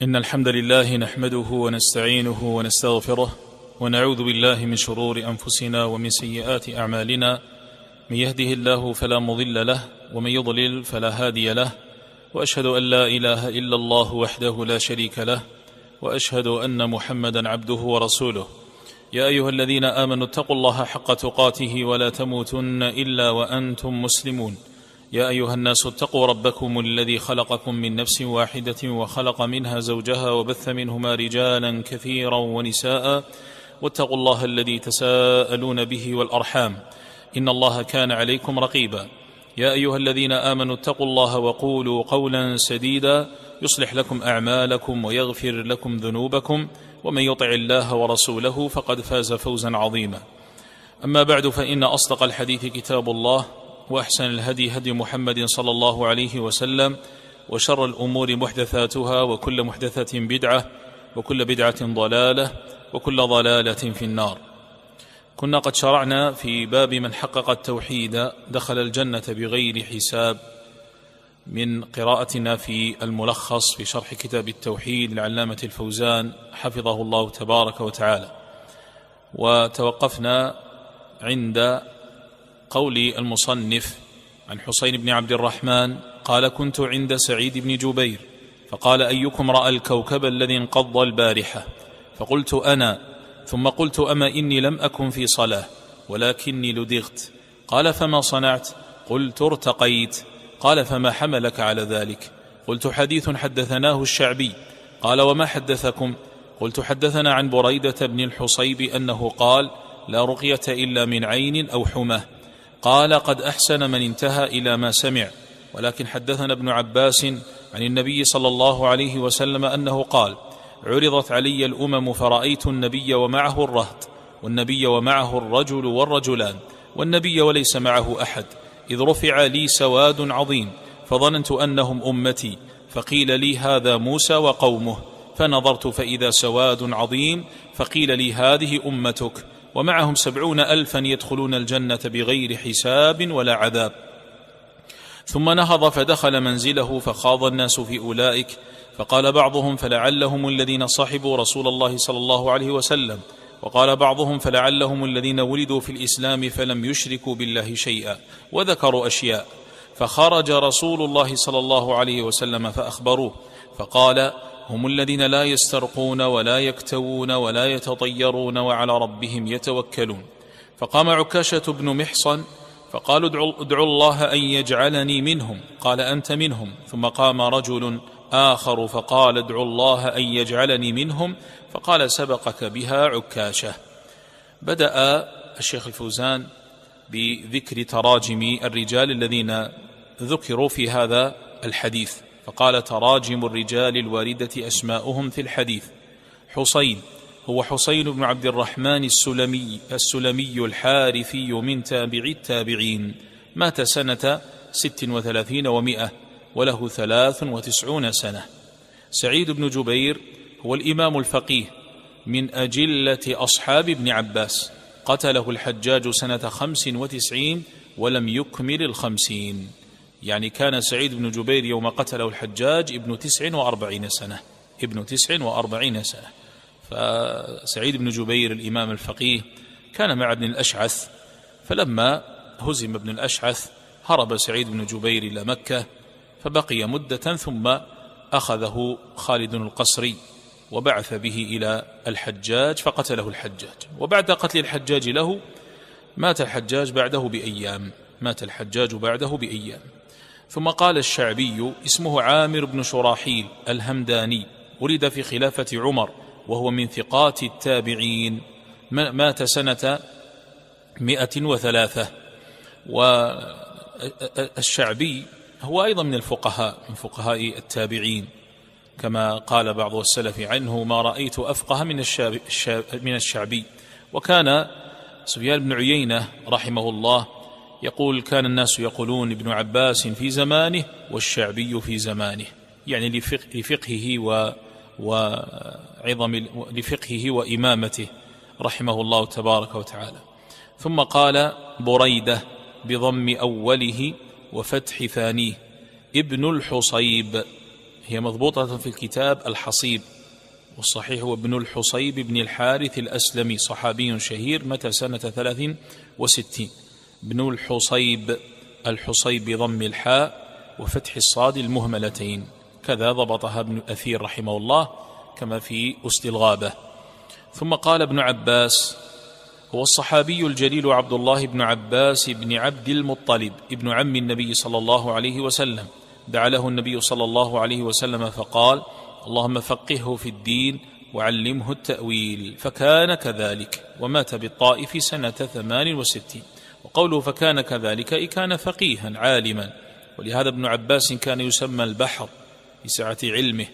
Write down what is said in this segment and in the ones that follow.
إن الحمد لله نحمده ونستعينه ونستغفره ونعوذ بالله من شرور أنفسنا ومن سيئات أعمالنا. من يهده الله فلا مضل له ومن يضلل فلا هادي له، وأشهد أن لا إله إلا الله وحده لا شريك له، وأشهد أن محمدا عبده ورسوله. يا أيها الذين آمنوا اتقوا الله حق تقاته ولا تموتن إلا وأنتم مسلمون. يا أيها الناس اتقوا ربكم الذي خلقكم من نفس واحدة وخلق منها زوجها وبث منهما رجالا كثيرا ونساء، واتقوا الله الذي تساءلون به والأرحام، إن الله كان عليكم رقيبا. يا أيها الذين آمنوا اتقوا الله وقولوا قولا سديدا يصلح لكم أعمالكم ويغفر لكم ذنوبكم، ومن يطع الله ورسوله فقد فاز فوزا عظيما. أما بعد، فإن أصدق الحديث كتاب الله، وأحسن الهدي هدي محمد صلى الله عليه وسلم، وشر الأمور محدثاتها، وكل محدثة بدعة، وكل بدعة ضلالة، وكل ضلالة في النار. كنا قد شرعنا في باب من حقق التوحيد دخل الجنة بغير حساب، من قراءتنا في الملخص في شرح كتاب التوحيد للعلامة الفوزان حفظه الله تبارك وتعالى. وتوقفنا عند قول المصنف عن حسين بن عبد الرحمن قال: كنت عند سعيد بن جبير فقال: أيكم رأى الكوكب الذي انقض البارحة؟ فقلت: أنا. ثم قلت: أما إني لم أكن في صلاة ولكني لدغت. قال: فما صنعت؟ قلت: ارتقيت. قال: فما حملك على ذلك؟ قلت: حديث حدثناه الشعبي. قال: وما حدثكم؟ قلت: حدثنا عن بريدة بن الحصيب أنه قال: لا رقية إلا من عين أو حمى. قال: قد أحسن من انتهى إلى ما سمع. ولكن حدثنا ابن عباس عن النبي صلى الله عليه وسلم أنه قال: عرضت علي الأمم فرأيت النبي ومعه الرهط، والنبي ومعه الرجل والرجلان، والنبي وليس معه أحد، إذ رفع لي سواد عظيم فظننت أنهم أمتي، فقيل لي: هذا موسى وقومه. فنظرت فإذا سواد عظيم، فقيل لي: هذه أمتك، ومعهم 70,000 يدخلون الجنة بغير حساب ولا عذاب. ثم نهض فدخل منزله فخاض الناس في أولئك، فقال بعضهم: فلعلهم الذين صحبوا رسول الله صلى الله عليه وسلم، وقال بعضهم: فلعلهم الذين ولدوا في الإسلام فلم يشركوا بالله شيئا، وذكروا أشياء. فخرج رسول الله صلى الله عليه وسلم فأخبروه، فقال: هم الذين لا يسترقون ولا يكتوون ولا يتطيرون وعلى ربهم يتوكلون. فقام عكاشة بن محصن فقالوا: ادعوا الله أن يجعلني منهم. قال: أنت منهم. ثم قام رجل آخر فقال: ادعوا الله أن يجعلني منهم. فقال: سبقك بها عكاشة. بدأ الشيخ الفوزان بذكر تراجم الرجال الذين ذكروا في هذا الحديث، فقال: تراجم الرجال الواردة أسماؤهم في الحديث. حسين هو حسين بن عبد الرحمن السلمي الحارثي من تابعي التابعين، مات سنة 36 و100 وله 93 سنة. سعيد بن جبير هو الإمام الفقيه من أجلة أصحاب ابن عباس، قتله الحجاج سنة 95 ولم يكمل 50، يعني كان سعيد بن جبير يوم قتله الحجاج ابن 49 سنة، ابن 49 سنة. فسعيد بن جبير الإمام الفقيه كان مع ابن الأشعث، فلما هزم ابن الأشعث هرب سعيد بن جبير إلى مكة، فبقي مدة ثم أخذه خالد القصري وبعث به إلى الحجاج فقتله الحجاج. وبعد قتل الحجاج له مات الحجاج بعده بأيام. ثم قال الشعبي: اسمه عامر بن شراحيل الهمداني، ولد في خلافة عمر وهو من ثقات التابعين، مات سنة 103. والشعبي هو أيضا من الفقهاء، من فقهاء التابعين، كما قال بعض السلف عنه: ما رأيت أفقه من الشعبي. وكان سفيان بن عيينة رحمه الله يقول: كان الناس يقولون ابن عباس في زمانه والشعبي في زمانه، يعني لفقهه وإمامته رحمه الله تبارك وتعالى. ثم قال: بريدة بضم أوله وفتح ثانيه ابن الحصيب، هي مضبوطة في الكتاب الحصيب، والصحيح هو ابن الحصيب بن الحارث الأسلمي، صحابي شهير، متى سنة 63. ابن الحصيب، الحصيب بضم الحاء وفتح الصاد المهملتين، كذا ضبطها ابن أثير رحمه الله كما في أسد الغابة. ثم قال ابن عباس: هو الصحابي الجليل عبد الله بن عباس بن عبد المطلب ابن عم النبي صلى الله عليه وسلم، دعا له النبي صلى الله عليه وسلم فقال: اللهم فقهه في الدين وعلمه التأويل، فكان كذلك، ومات بالطائف سنة 68. وقوله فكان كذلك أي كان فقيها عالما، ولهذا ابن عباس كان يسمى البحر لسعة علمه،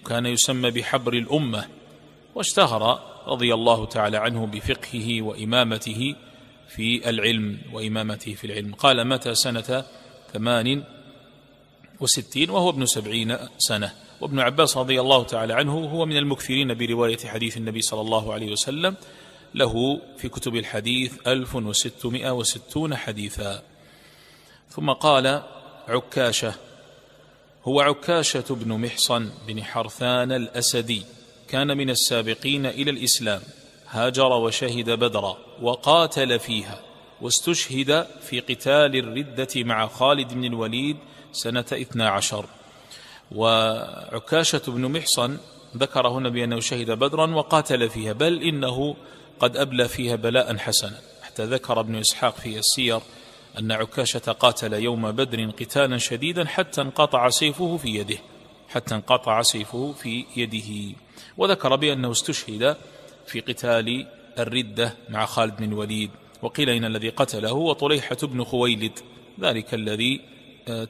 وكان يسمى بحبر الأمة، واشتهر رضي الله تعالى عنه بفقهه وإمامته في العلم قال متى سنة 68 وهو ابن 70 سنة. وابن عباس رضي الله تعالى عنه هو من المكثرين برواية حديث النبي صلى الله عليه وسلم، له في كتب الحديث 1660 حديثا. ثم قال: عكاشة، هو عكاشة بن محصن بن حرثان الأسدي، كان من السابقين إلى الإسلام، هاجر وشهد بدرا وقاتل فيها، واستشهد في قتال الردة مع خالد بن الوليد سنة 12. وعكاشة بن محصن ذكر هنا بأنه شهد بدرا وقاتل فيها، بل إنه قد أبلى فيها بلاء حسنا، حتى ذكر ابن إسحاق في السير أن عكاشة قاتل يوم بدر قتالا شديدا حتى انقطع سيفه في يده، وذكر بأنه استشهد في قتال الردة مع خالد بن الوليد. وقيل إن الذي قتله هو طليحة بن خويلد، ذلك الذي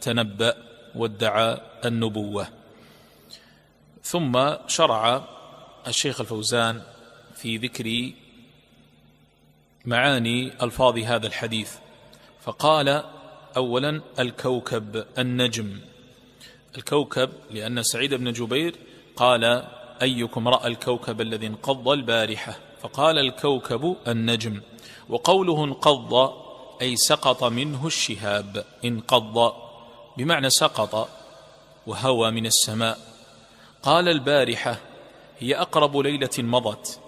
تنبأ وادعى النبوة. ثم شرع الشيخ الفوزان في ذكر معاني ألفاظ هذا الحديث، فقال: أولا الكوكب، النجم، الكوكب، لأن سعيد بن جبير قال: أيكم رأى الكوكب الذي انقض البارحة، فقال الكوكب النجم. وقوله انقض أي سقط منه الشهاب، انقض بمعنى سقط وهوى من السماء. قال البارحة هي أقرب ليلة مضت،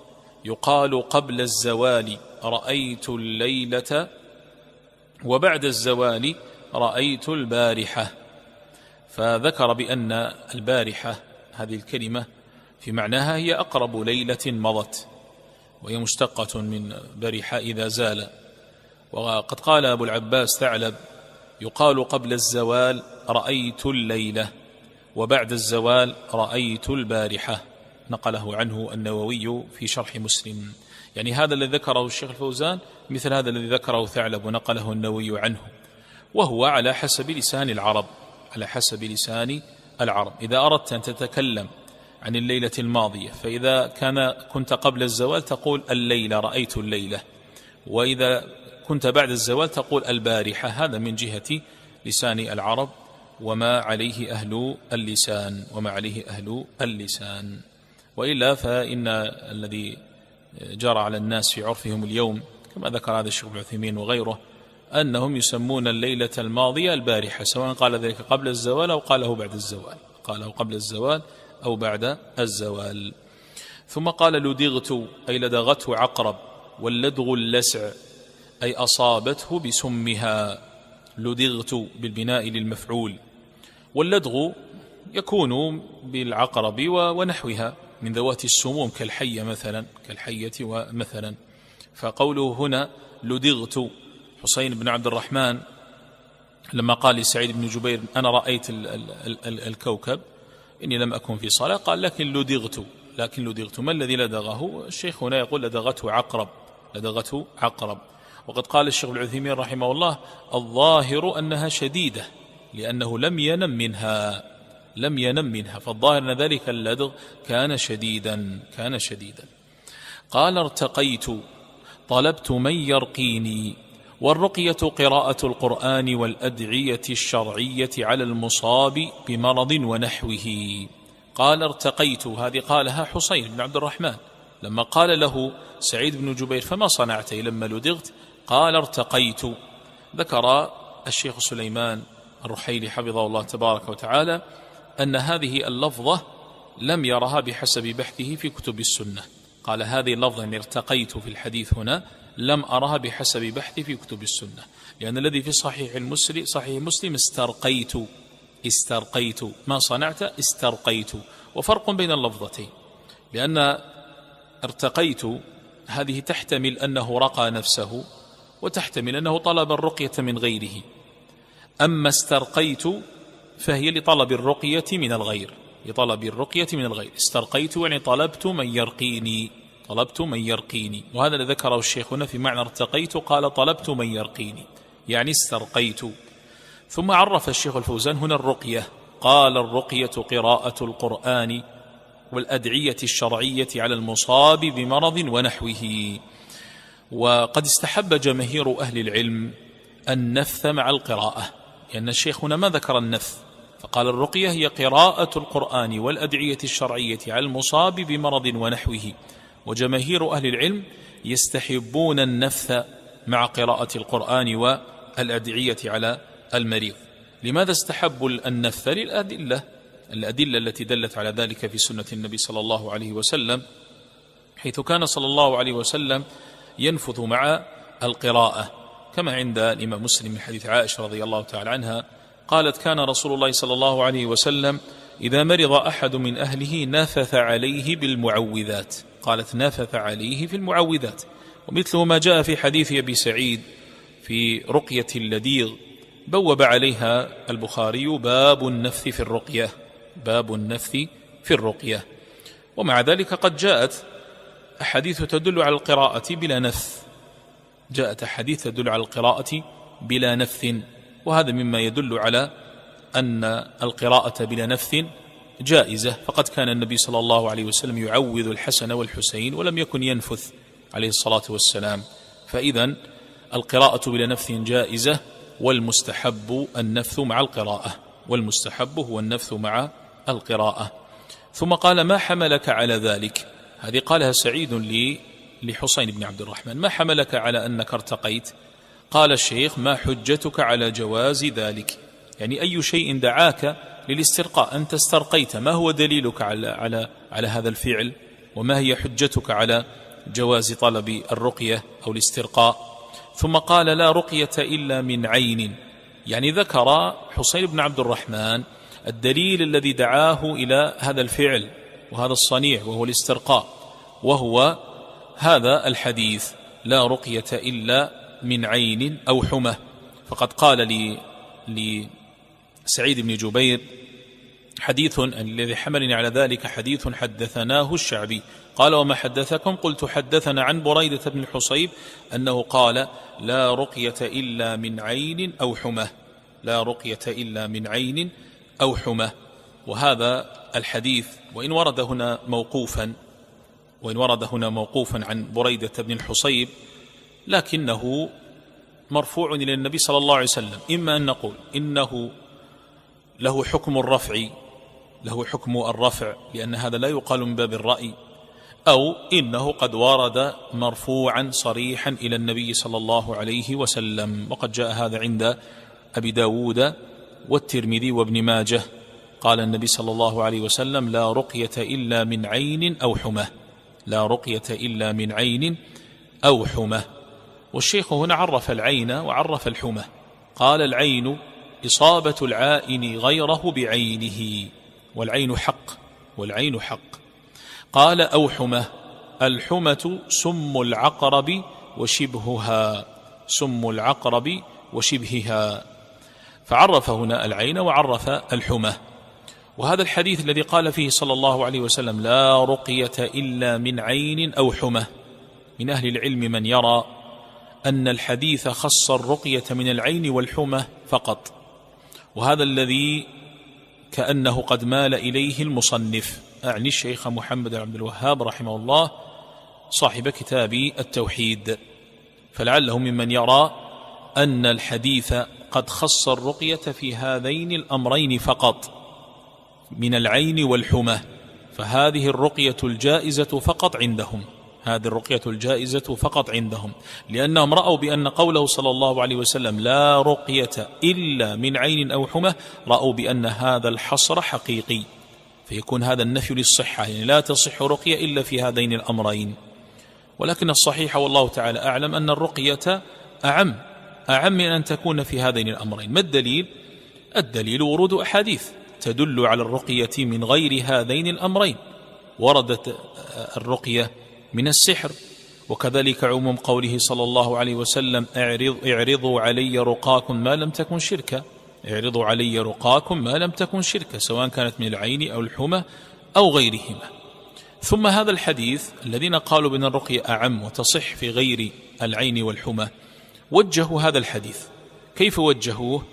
يقال قبل الزوال رأيت الليلة، وبعد الزوال رأيت البارحة. فذكر بأن البارحة هذه الكلمة في معناها هي أقرب ليلة مضت، وهي مشتقة من برح إذا زال. وقد قال أبو العباس ثعلب: يقال قبل الزوال رأيت الليلة، وبعد الزوال رأيت البارحة، نقله عنه النووي في شرح مسلم. يعني هذا الذي ذكره الشيخ الفوزان مثل هذا الذي ذكره ثعلب ونقله النووي عنه، وهو على حسب لسان العرب. إذا أردت أن تتكلم عن الليلة الماضية، فإذا كنت قبل الزوال تقول الليلة، رأيت الليلة، وإذا كنت بعد الزوال تقول البارحة. هذا من جهة لسان العرب وما عليه أهل اللسان. وإلا فإن الذي جرى على الناس في عرفهم اليوم، كما ذكر هذا الشيخ ابن عثيمين وغيره، أنهم يسمون الليلة الماضية البارحة، سواء قال ذلك قبل الزوال أو قاله بعد الزوال، قاله قبل الزوال أو بعد الزوال. ثم قال لدغت أي لدغته عقرب، واللدغ اللسع أي أصابته بسمها، لدغت بالبناء للمفعول. واللدغ يكون بالعقرب ونحوها من ذوات السموم كالحية مثلا. فقوله هنا لدغت، حسين بن عبد الرحمن لما قال لسعيد بن جبير: أنا رأيت الكوكب إني لم أكن في صلاة، قال لكن لدغت. ما الذي لدغه؟ الشيخ هنا يقول لدغته عقرب. وقد قال الشيخ العثيمين رحمه الله: الظاهر أنها شديدة، لأنه لم ينم منها، فالظاهر أن ذلك اللدغ كان شديدا. قال ارتقيت، طلبت من يرقيني. والرقية قراءة القرآن والأدعية الشرعية على المصاب بمرض ونحوه. قال ارتقيت، هذه قالها حسين بن عبد الرحمن لما قال له سعيد بن جبير: فما صنعت لما لدغت؟ قال ارتقيت. ذكر الشيخ سليمان الرحيلي حفظه الله تبارك وتعالى أن هذه اللفظة لم يرها بحسب بحثه في كتب السنة. قال هذه اللفظة أن ارتقيت في الحديث هنا لم أرها بحسب بحثي في كتب السنة، لأن الذي في صحيح مسلم استرقيت ما صنعت استرقيت، وفرق بين اللفظتين، لأن ارتقيت هذه تحتمل أنه رقى نفسه وتحتمل أنه طلب الرقية من غيره، أما استرقيت فهي لطلب الرقية من الغير، استرقيت يعني طلبت من يرقيني، وهذا الذي ذكره الشيخ هنا في معنى ارتقيت، قال طلبت من يرقيني يعني استرقيت. ثم عرف الشيخ الفوزان هنا الرقية، قال الرقية قراءة القرآن والأدعية الشرعية على المصاب بمرض ونحوه. وقد استحب جماهير أهل العلم النفث مع القراءة، لأن الشيخ هنا ما ذكر النفث، فقال الرقية هي قراءة القرآن والأدعية الشرعية على المصاب بمرض ونحوه، وجماهير أهل العلم يستحبون النفث مع قراءة القرآن والأدعية على المريض. لماذا استحبوا النفث؟ الأدلة التي دلت على ذلك في سنة النبي صلى الله عليه وسلم، حيث كان صلى الله عليه وسلم ينفث مع القراءة، كما عند الإمام مسلم من حديث عائشة رضي الله تعالى عنها قالت كان رسول الله صلى الله عليه وسلم إذا مرض أحد من أهله نفث عليه بالمعوذات، قالت نفث عليه في المعوذات. ومثله ما جاء في حديث أبي سعيد في رقية اللديغ، بوب عليها البخاري باب النفث في الرقية. ومع ذلك قد جاءت أحاديث تدل على القراءة بلا نفث، وهذا مما يدل على أن القراءة بلا نفث جائزة، فقد كان النبي صلى الله عليه وسلم يعوذ الحسن والحسين ولم يكن ينفث عليه الصلاة والسلام، فإذا القراءة بلا نفث جائزة، والمستحب النفث مع القراءة. ثم قال ما حملك على ذلك، هذه قالها سعيد لحسين بن عبد الرحمن، ما حملك على أنك ارتقيت؟ قال الشيخ ما حجتك على جواز ذلك، يعني أي شيء دعاك للاسترقاء، أنت استرقيت، ما هو دليلك على هذا الفعل، وما هي حجتك على جواز طلب الرقية أو الاسترقاء؟ ثم قال لا رقية إلا من عين، يعني ذكر حسين بن عبد الرحمن الدليل الذي دعاه إلى هذا الفعل وهذا الصنيع وهو الاسترقاء، وهو هذا الحديث لا رقية إلا من عين أو حمى. فقد قال لسعيد بن جبير حديث الذي حملني على ذلك حديث حدثناه الشعبي، قال وما حدثكم؟ قلت حدثنا عن بريدة بن الحصيب أنه قال لا رقية إلا من عين أو حمى. وهذا الحديث وإن ورد هنا موقوفا عن بريدة بن الحصيب، لكنه مرفوع إلى النبي صلى الله عليه وسلم، إما أن نقول إنه له حكم الرفع لأن هذا لا يقال من باب الرأي، أو إنه قد ورد مرفوعا صريحا إلى النبي صلى الله عليه وسلم. وقد جاء هذا عند أبي داود والترمذي وابن ماجه، قال النبي صلى الله عليه وسلم لا رقية إلا من عين أو حمى. والشيخ هنا عرف العين وعرف الحمى، قال العين إصابة العائن غيره بعينه، والعين حق. قال أو حمى، الحمة سم العقرب وشبهها، فعرف هنا العين وعرف الحمى. وهذا الحديث الذي قال فيه صلى الله عليه وسلم لا رقية إلا من عين أو حمى، من أهل العلم من يرى أن الحديث خص الرقية من العين والحمى فقط، وهذا الذي كأنه قد مال إليه المصنف، أعني الشيخ محمد بن عبد الوهاب رحمه الله صاحب كتاب التوحيد، فلعله ممن يرى أن الحديث قد خص الرقية في هذين الأمرين فقط، من العين والحمى، فهذه الرقية الجائزة فقط عندهم، هذه الرقية الجائزة فقط عندهم، لأنهم رأوا بأن قوله صلى الله عليه وسلم لا رقية إلا من عين أو حمى، رأوا بأن هذا الحصر حقيقي، فيكون هذا النفي للصحة، يعني لا تصح رقية إلا في هذين الأمرين. ولكن الصحيح والله تعالى أعلم أن الرقية أعم من أن تكون في هذين الأمرين. ما الدليل؟ الدليل ورود أحاديث تدل على الرقية من غير هذين الأمرين. وردت الرقية من السحر، وكذلك عموم قوله صلى الله عليه وسلم اعرضوا علي رقاكم ما لم تكن شركا، اعرضوا علي رقاكم ما لم تكن شركا، سواء كانت من العين أو الحمى أو غيرهما. ثم هذا الحديث الذين قالوا بأن الرقية أعم وتصح في غير العين والحمى وجهوا هذا الحديث. كيف وجهوه؟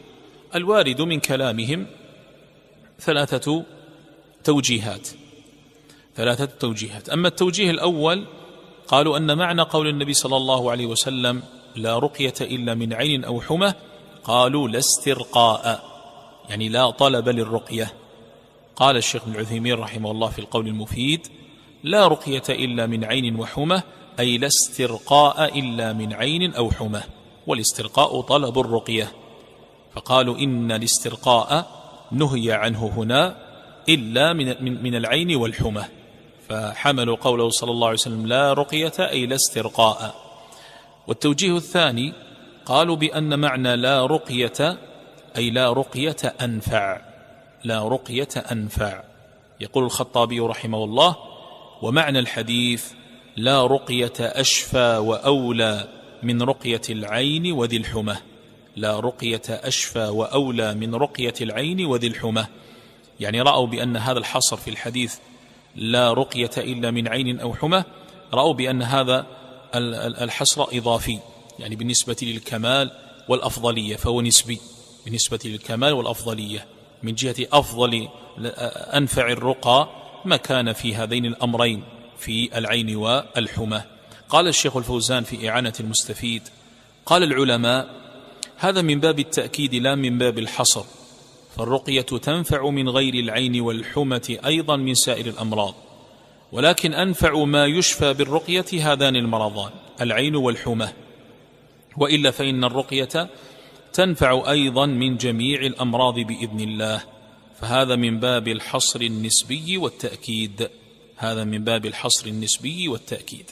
الوارد من كلامهم ثلاثة توجيهات. أما التوجيه الأول قالوا أن معنى قول النبي صلى الله عليه وسلم لا رقية إلا من عين أو حمى، قالوا لا استرقاء، يعني لا طلب للرقية. قال الشيخ ابن عثيمين رحمه الله في القول المفيد لا رقية إلا من عين وحمى، أي لا استرقاء إلا من عين أو حمى، والاسترقاء طلب الرقية. فقالوا إن الاسترقاء نهي عنه هنا إلا من العين والحمى، فحملوا قوله صلى الله عليه وسلم لا رقية أي لا استرقاء. والتوجيه الثاني قالوا بأن معنى لا رقية أي لا رقية أنفع، لا رقية أنفع. يقول الخطابي رحمه الله ومعنى الحديث لا رقية أشفى وأولى من رقية العين وذي الحمى، لا رقية أشفى وأولى من رقية العين وذي الحمى، يعني رأوا بأن هذا الحصر في الحديث لا رقية إلا من عين أو حمى، رأوا بأن هذا الحصر إضافي، يعني بالنسبة للكمال والأفضلية فهو نسبي بالنسبة للكمال والأفضلية، من جهة أفضل أنفع الرقى ما كان في هذين الأمرين في العين والحمى. قال الشيخ الفوزان في إعانة المستفيد قال العلماء هذا من باب التأكيد لا من باب الحصر، فالرقية تنفع من غير العين والحمى أيضا من سائر الأمراض، ولكن أنفع ما يشفى بالرقية هذان المرضان العين والحمى، وإلا فإن الرقية تنفع أيضا من جميع الأمراض بإذن الله، فهذا من باب الحصر النسبي والتأكيد، هذا من باب الحصر النسبي والتأكيد.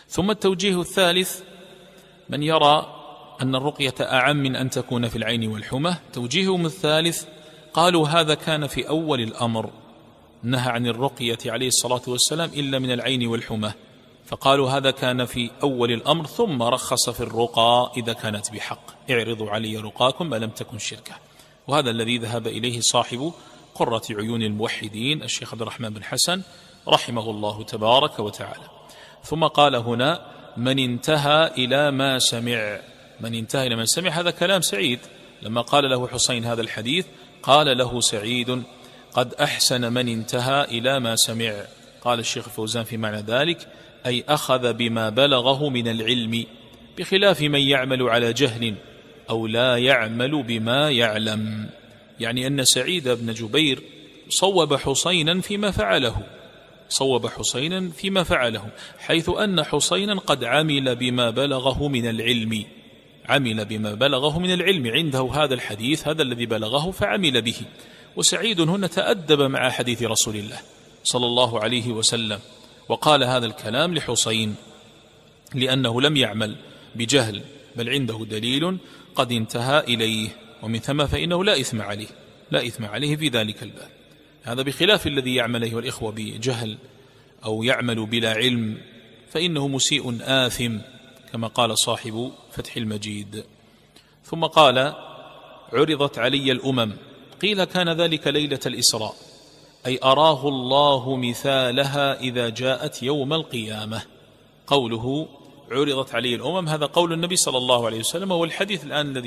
ثم التوجيه الثالث من يرى أن الرقية أعم من أن تكون في العين والحمى، توجيههم الثالث قالوا هذا كان في أول الأمر، نهى عن الرقية عليه الصلاة والسلام إلا من العين والحمى، فقالوا هذا كان في أول الأمر، ثم رخص في الرقى إذا كانت بحق، اعرضوا علي رقاكم ما لم تكن شركة. وهذا الذي ذهب إليه صاحب قرة عيون الموحدين الشيخ عبد الرحمن بن حسن رحمه الله تبارك وتعالى. ثم قال هنا من انتهى إلى ما سمع، من انتهى إلى ما سمع، هذا كلام سعيد لما قال له حسين هذا الحديث قال له سعيد قد أحسن من انتهى إلى ما سمع. قال الشيخ فوزان في معنى ذلك أي أخذ بما بلغه من العلم، بخلاف من يعمل على جهل أو لا يعمل بما يعلم، يعني أن سعيد بن جبير صوب حسينا فيما فعله، صوب حسينا فيما فعله، حيث أن حسينا قد عمل بما بلغه من العلم، عمل بما بلغه من العلم، عنده هذا الحديث هذا الذي بلغه فعمل به. وسعيد هنا تأدب مع حديث رسول الله صلى الله عليه وسلم، وقال هذا الكلام لحسين لأنه لم يعمل بجهل، بل عنده دليل قد انتهى إليه، ومن ثم فإنه لا إثم عليه، لا إثم عليه في ذلك الباب. هذا بخلاف الذي يعمل أيها الإخوة بجهل أو يعمل بلا علم، فإنه مسيء آثم كما قال صاحب فتح المجيد. ثم قال عرضت علي الأمم، قيل كان ذلك ليلة الإسراء، أي أراه الله مثالها إذا جاءت يوم القيامة. قوله عرضت علي الأمم هذا قول النبي صلى الله عليه وسلم، والحديث الآن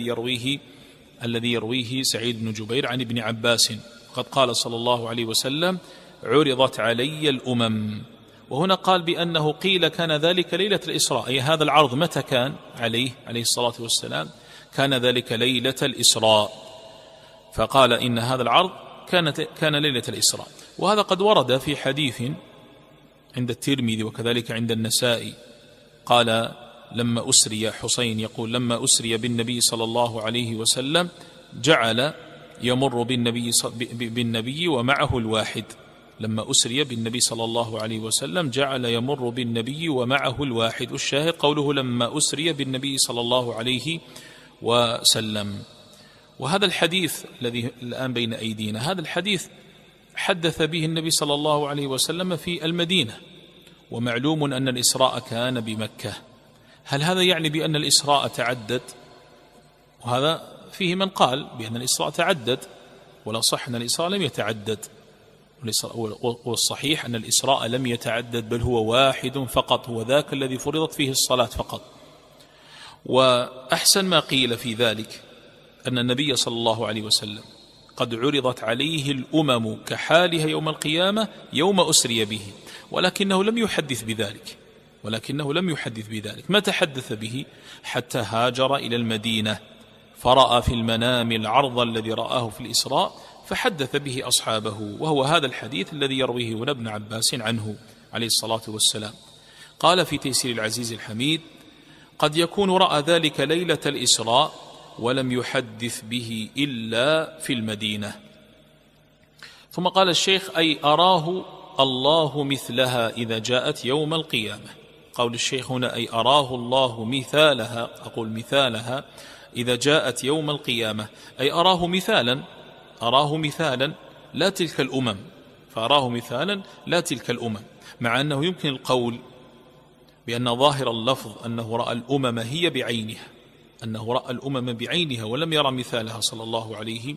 الذي يرويه سعيد بن جبير عن ابن عباس، قد قال صلى الله عليه وسلم عرضت علي الأمم، وهنا قال بأنه قيل كان ذلك ليلة الإسراء، أي هذا العرض متى كان عليه الصلاة والسلام؟ كان ذلك ليلة الإسراء، فقال إن هذا العرض كان ليلة الإسراء. وهذا قد ورد في حديث عند الترمذي وكذلك عند النسائي قال لما أسري، حسين يقول لما أسري بالنبي صلى الله عليه وسلم جعل يمر بالنبي ومعه الواحد. لما أسري بالنبي صلى الله عليه وسلم جعل يمر بالنبي ومعه الواحد. الشاهد قوله لما أسري بالنبي صلى الله عليه وسلم. وهذا الحديث الذي الآن بين أيدينا، هذا الحديث حدث به النبي صلى الله عليه وسلم في المدينة، ومعلوم أن الإسراء كان بمكة. هل هذا يعني بأن الإسراء تعدد؟ وهذا فيه من قال بأن الإسراء تعدد، ولا صح أن الإسراء لم يتعدد، والصحيح أن الإسراء لم يتعدد، بل هو واحد فقط، هو ذاك الذي فرضت فيه الصلاة فقط. وأحسن ما قيل في ذلك أن النبي صلى الله عليه وسلم قد عرضت عليه الأمم كحالها يوم القيامة يوم أسري به، ولكنه لم يحدث بذلك. ما تحدث به حتى هاجر إلى المدينة، فرأى في المنام العرض الذي رآه في الإسراء فحدث به أصحابه، وهو هذا الحديث الذي يرويه هنا ابن عباس عنه عليه الصلاة والسلام. قال في تيسير العزيز الحميد: قد يكون رأى ذلك ليلة الإسراء ولم يحدث به إلا في المدينة. ثم قال الشيخ: أي أراه الله مثلها إذا جاءت يوم القيامة. قول الشيخ هنا أي أراه الله مثالها، أقول مثالها إذا جاءت يوم القيامة، أي أراه مثالا لا تلك الأمم، فأراه مثالا لا تلك الأمم، مع أنه يمكن القول بأن ظاهر اللفظ أنه رأى الأمم هي بعينها، أنه رأى الأمم بعينها ولم يرى مثالها صلى الله عليه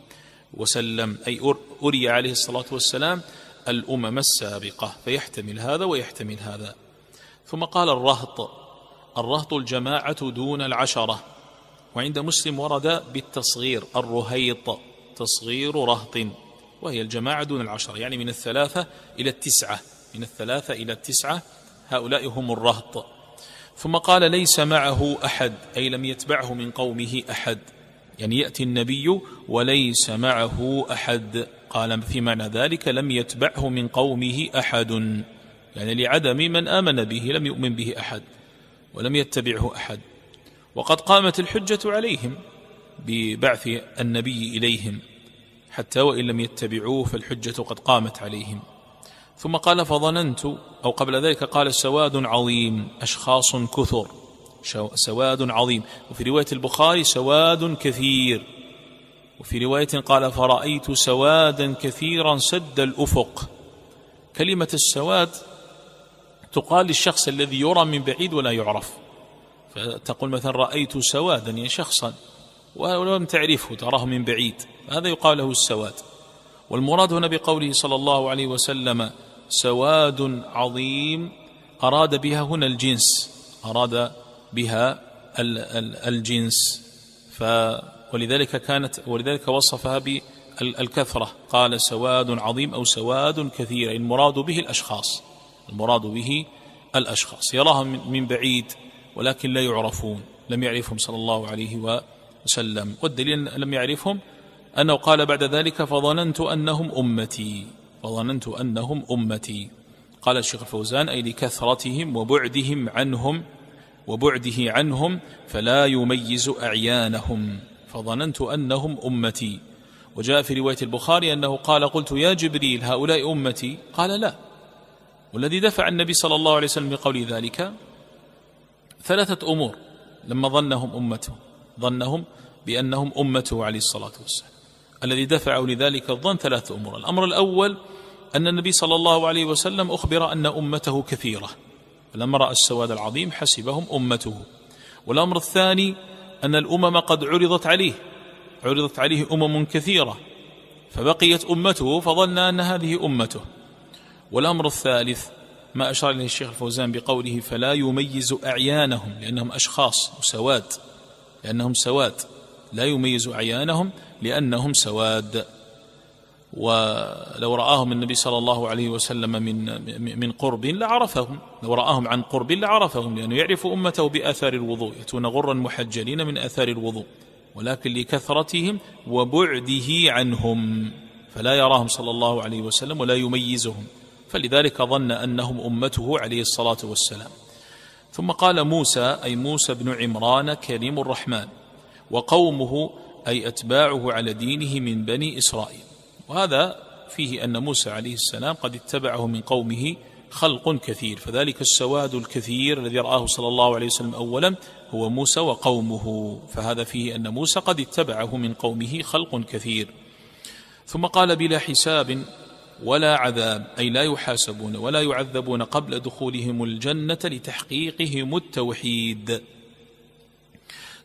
وسلم، أي أري عليه الصلاة والسلام الأمم السابقة، فيحتمل هذا ويحتمل هذا. ثم قال: الرهط الجماعة دون العشرة. وعند مسلم ورد بالتصغير، الرهيط تصغير رهط، وهي الجماعة دون العشرة، يعني من 3 إلى 9، من 3 إلى 9 هؤلاء هم الرهط. ثم قال: ليس معه أحد، أي لم يتبعه من قومه أحد، يعني يأتي النبي وليس معه أحد. قال في معنى ذلك لم يتبعه من قومه أحد، يعني لعدم من آمن به، لم يؤمن به أحد ولم يتبعه أحد. وقد قامت الحجة عليهم ببعث النبي إليهم، حتى وإن لم يتبعوه فالحجة قد قامت عليهم. ثم قال: فظننت، أو قبل ذلك قال: سواد عظيم، أشخاص كثر، سواد عظيم. وفي رواية البخاري سواد كثير، وفي رواية قال: فرأيت سوادا كثيرا سد الأفق. كلمة السواد تقال للشخص الذي يرى من بعيد ولا يعرف، فتقول مثلا رأيت سوادا، يعني شخصا ولم تعرفه، تراه من بعيد، هذا يقال له السواد. والمراد هنا بقوله صلى الله عليه وسلم سواد عظيم، أراد بها هنا الجنس، أراد بها الجنس، ولذلك وصفها بالكثرة، قال سواد عظيم أو سواد كثير، المراد به الأشخاص، يراهم من بعيد ولكن لا يعرفون، لم يعرفهم صلى الله عليه وسلم. والدليل لم يعرفهم أنه قال بعد ذلك: فظننت أنهم أمتي. قال الشيخ الفوزان: أي لكثرتهم وبعده عنهم فلا يميز أعيانهم، فظننت أنهم أمتي. وجاء في رواية البخاري أنه قال: قلت يا جبريل هؤلاء أمتي؟ قال: لا. والذي دفع النبي صلى الله عليه وسلم بقول ذلك 3 أمور لما ظنهم بأنهم أمته عليه الصلاة والسلام. الذي دفعه لذلك الظن 3 أمور. الأمر الأول أن النبي صلى الله عليه وسلم أخبر أن أمته كثيرة، فلما رأى السواد العظيم حسبهم أمته. والأمر الثاني أن الأمم قد عرضت عليه أمم كثيرة، فبقيت أمته فظن أن هذه أمته. والأمر الثالث ما أشار إليه الشيخ الفوزان بقوله: فلا يميز أعيانهم، لأنهم أشخاص وسواد، لأنهم سواد، لا يميز أعيانهم لأنهم سواد. ولو رآهم النبي صلى الله عليه وسلم من قرب لعرفهم، لو رآهم عن قرب لعرفهم، لأنه يعرف أمته بآثار الوضوء، يأتون غرا محجلين من آثار الوضوء، ولكن لكثرتهم وبعده عنهم فلا يراهم صلى الله عليه وسلم ولا يميزهم. فلذلك ظن أنهم أمته عليه الصلاة والسلام. ثم قال موسى أي موسى بن عمران كريم الرحمن، وقومه أي أتباعه على دينه من بني إسرائيل. وهذا فيه أن موسى عليه السلام قد اتبعه من قومه خلق كثير، فذلك السواد الكثير الذي رآه صلى الله عليه وسلم أولا هو موسى وقومه، فهذا فيه أن موسى قد اتبعه من قومه خلق كثير. ثم قال بلا حساب ولا عذاب، أي لا يحاسبون ولا يعذبون قبل دخولهم الجنة لتحقيقهم التوحيد،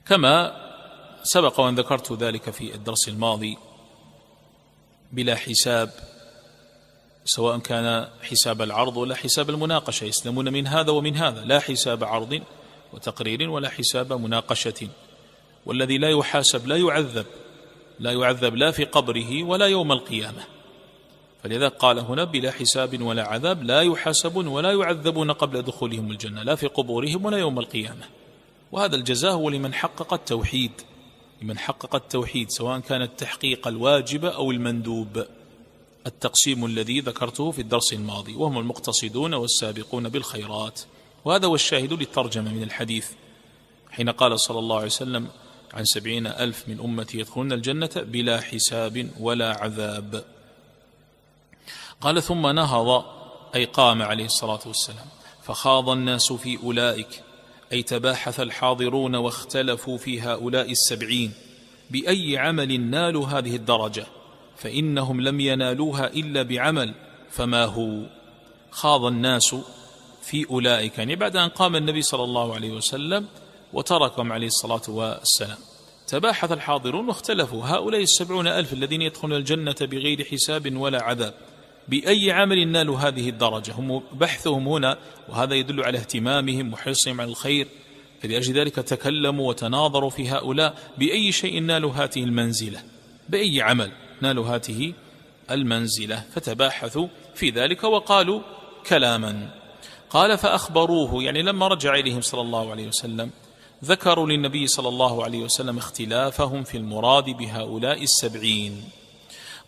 كما سبق وأن ذكرت ذلك في الدرس الماضي. بلا حساب سواء كان حساب العرض ولا حساب المناقشة، يسلمون من هذا ومن هذا، لا حساب عرض وتقرير ولا حساب مناقشة. والذي لا يحاسب لا يعذب لا في قبره ولا يوم القيامة، فلذا قال هنا بلا حساب ولا عذاب، لا يحاسبون ولا يعذبون قبل دخولهم الجنة، لا في قبورهم ولا يوم القيامة. وهذا الجزاء هو لمن حقق التوحيد، سواء كان التحقيق الواجب أو المندوب، التقسيم الذي ذكرته في الدرس الماضي، وهم المقتصدون والسابقون بالخيرات. وهذا هو الشاهد للترجمة من الحديث، حين قال صلى الله عليه وسلم عن 70,000 من أمتي يدخلون الجنة بلا حساب ولا عذاب. قال ثم نهض أي قام عليه الصلاة والسلام، فخاض الناس في أولئك، أي تباحث الحاضرون واختلفوا في هؤلاء 70 بأي عمل نالوا هذه الدرجة، فإنهم لم ينالوها إلا بعمل، فما هو؟ خاض الناس في أولئك، يعني بعد أن قام النبي صلى الله عليه وسلم وتركهم عليه الصلاة والسلام، تباحث الحاضرون واختلفوا هؤلاء 70,000 الذين يدخلون الجنة بغير حساب ولا عذاب بأي عمل نالوا هذه الدرجة. هم بحثهم هنا، وهذا يدل على اهتمامهم وحرصهم على الخير، فلأجل ذلك تكلموا وتناظروا في هؤلاء بأي شيء نالوا هذه المنزلة، بأي عمل نالوا هذه المنزلة، فتباحثوا في ذلك وقالوا كلاما. قال فأخبروه، يعني لما رجع إليهم صلى الله عليه وسلم ذكروا للنبي صلى الله عليه وسلم اختلافهم في المراد بهؤلاء 70.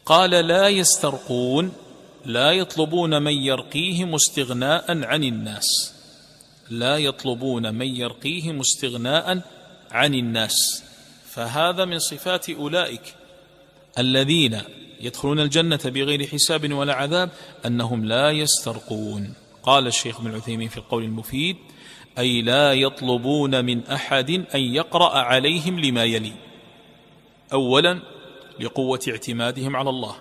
قال لا يسترقون، لا يطلبون من يرقيهم استغناء عن الناس، لا يطلبون من يرقيهم استغناء عن الناس، فهذا من صفات أولئك الذين يدخلون الجنة بغير حساب ولا عذاب أنهم لا يسترقون. قال الشيخ ابن عثيمين في القول المفيد أي لا يطلبون من أحد أن يقرأ عليهم لما يلي: أولا لقوة اعتمادهم على الله،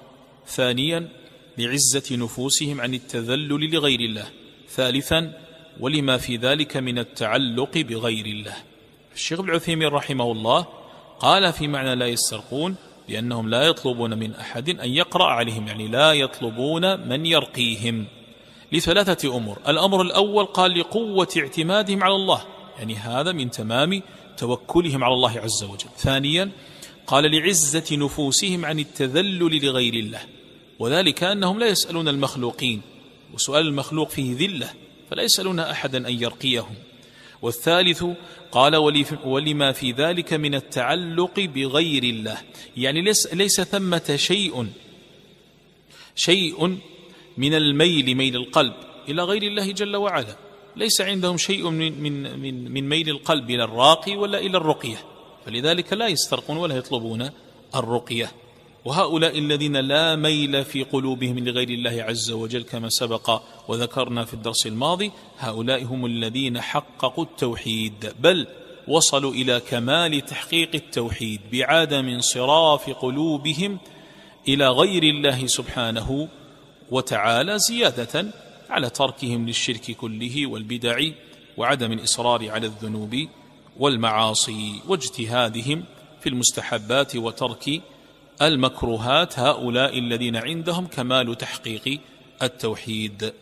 ثانيا لعزة نفوسهم عن التذلل لغير الله، ثالثا ولما في ذلك من التعلق بغير الله. الشيخ ابن عثيمين رحمه الله قال في معنى لا يسترقون بأنهم لا يطلبون من أحد أن يقرأ عليهم، يعني لا يطلبون من يرقيهم، لثلاثة أمور. الأمر الأول قال لقوة اعتمادهم على الله، يعني هذا من تمام توكلهم على الله عز وجل. ثانيا قال لعزة نفوسهم عن التذلل لغير الله، وذلك أنهم لا يسألون المخلوقين، وسؤال المخلوق فيه ذلة، فلا يسألون أحدا أن يرقيهم. والثالث قال ولما في ذلك من التعلق بغير الله، يعني ليس ثمة شيء من الميل، ميل القلب إلى غير الله جل وعلا، ليس عندهم شيء من ميل القلب إلى الراقي ولا إلى الرقية، فلذلك لا يسترقون ولا يطلبون الرقية. وهؤلاء الذين لا ميل في قلوبهم لغير الله عز وجل كما سبق وذكرنا في الدرس الماضي، هؤلاء هم الذين حققوا التوحيد، بل وصلوا إلى كمال تحقيق التوحيد بعدم انصراف قلوبهم إلى غير الله سبحانه وتعالى، زيادة على تركهم للشرك كله والبدع وعدم الإصرار على الذنوب والمعاصي واجتهادهم في المستحبات وترك المكروهات. هؤلاء الذين عندهم كمال تحقيق التوحيد.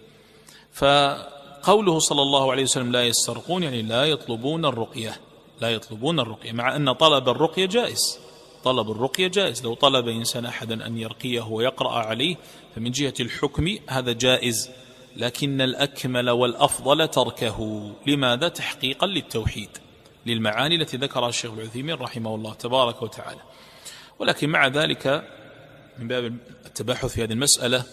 فقوله صلى الله عليه وسلم لا يسترقون، يعني لا يطلبون الرقية، مع أن طلب الرقية جائز، لو طلب إنسان أحدا أن يرقيه ويقرأ عليه فمن جهة الحكم هذا جائز، لكن الأكمل والأفضل تركه. لماذا؟ تحقيقا للتوحيد، للمعاني التي ذكرها الشيخ ابن عثيمين رحمه الله تبارك وتعالى. ولكن مع ذلك من باب التباحث في هذه المسألة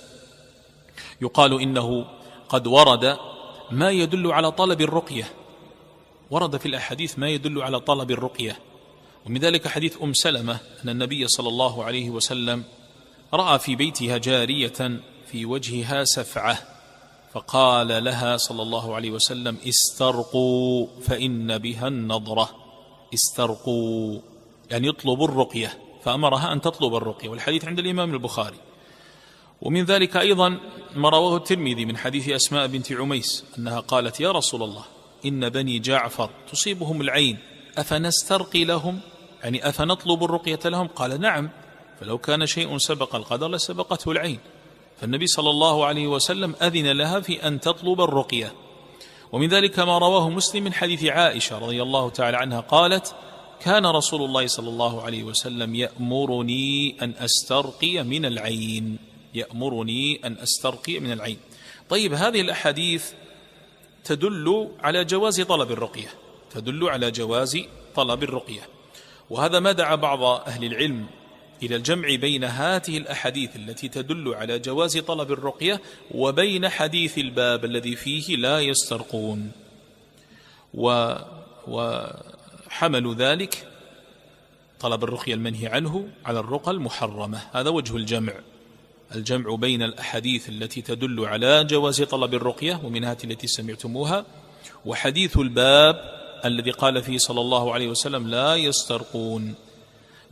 يقال إنه قد ورد ما يدل على طلب الرقية، ورد في الأحاديث ما يدل على طلب الرقية، ومن ذلك حديث سلمة أن النبي صلى الله عليه وسلم رأى في بيتها جارية في وجهها سفعة، فقال لها صلى الله عليه وسلم: استرقوا فإن بها النضرة. استرقوا يعني يطلب الرقية، فأمرها أن تطلب الرقية، والحديث عند الإمام البخاري. ومن ذلك أيضا ما رواه الترمذي من حديث أسماء بنت عميس أنها قالت: يا رسول الله، إن بني جعفر تصيبهم العين، أفنسترقي لهم؟ يعني أفنطلب الرقية لهم؟ قال: نعم، فلو كان شيء سبق القدر لسبقته العين. فالنبي صلى الله عليه وسلم أذن لها في أن تطلب الرقية. ومن ذلك ما رواه مسلم من حديث عائشة رضي الله تعالى عنها قالت: كان رسول الله صلى الله عليه وسلم يأمرني أن أسترقي من العين، يأمرني أن أسترقي من العين. طيب، هذه الأحاديث تدل على جواز طلب الرقية، تدل على جواز طلب الرقية، وهذا ما دعا بعض أهل العلم إلى الجمع بين هذه الأحاديث التي تدل على جواز طلب الرقية وبين حديث الباب الذي فيه لا يسترقون، وحملوا ذلك طلب الرقية المنهي عنه على الرقى المحرمة. هذا وجه الجمع بين الأحاديث التي تدل على جواز طلب الرقية ومنها التي سمعتموها، وحديث الباب الذي قال فيه صلى الله عليه وسلم لا يسترقون.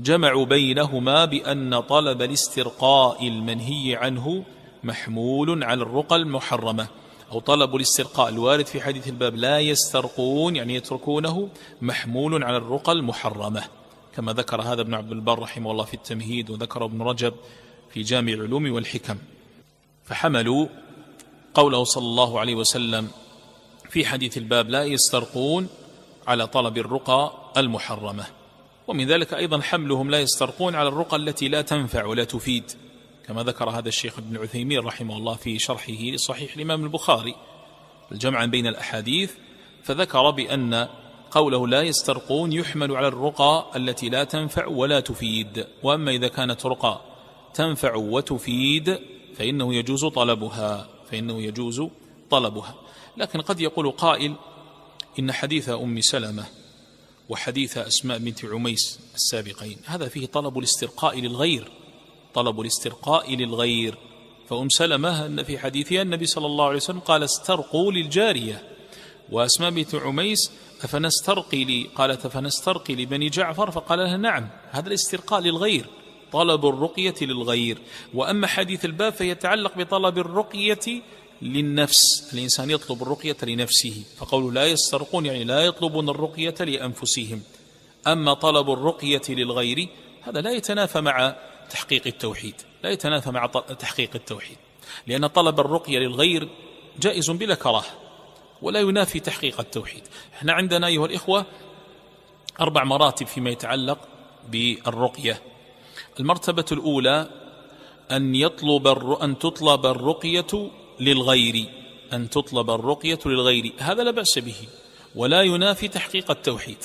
جمعوا بينهما بأن طلب الاسترقاء المنهي عنه محمول على الرقى المحرمة، أو طلب الاسترقاء الوارد في حديث الباب لا يسترقون يعني يتركونه محمول على الرقى المحرمة، كما ذكر هذا ابن عبد البر رحمه الله في التمهيد، وذكر ابن رجب في جامع العلوم والحكم. فحملوا قوله صلى الله عليه وسلم في حديث الباب لا يسترقون على طلب الرقى المحرمة. ومن ذلك أيضا حملهم لا يسترقون على الرقى التي لا تنفع ولا تفيد، كما ذكر هذا الشيخ ابن عثيمين رحمه الله في شرحه لصحيح الإمام البخاري الجمع بين الأحاديث، فذكر بأن قوله لا يسترقون يحمل على الرقى التي لا تنفع ولا تفيد، وأما إذا كانت رقى تنفع وتفيد فإنه يجوز طلبها. لكن قد يقول قائل: إن حديث سلمة وحديث أسماء بنت عميس السابقين هذا فيه طلب الاسترقاء للغير، سلمة أن في حديثها النبي صلى الله عليه وسلم قال: استرقوا للجارية، وأسماء بنت عميس قالت: أفنسترقي لبني جعفر؟ فقال لها: نعم، هذا الاسترقاء للغير، طلب الرقية للغير. وأما حديث الباب فيتعلق بطلب الرقية للنفس، الإنسان يطلب الرقية لنفسه، فقوله لا يسترقون يعني لا يطلبون الرقية لأنفسهم. أما طلب الرقية للغير هذا لا يتنافى مع تحقيق التوحيد، لأن طلب الرقية للغير جائز بلا كراهة ولا ينافي تحقيق التوحيد. احنا عندنا أيها الإخوة 4 مراتب فيما يتعلق بالرقية. المرتبة الأولى أن تطلب الرقية للغير، هذا لا بأس به ولا ينافي تحقيق التوحيد.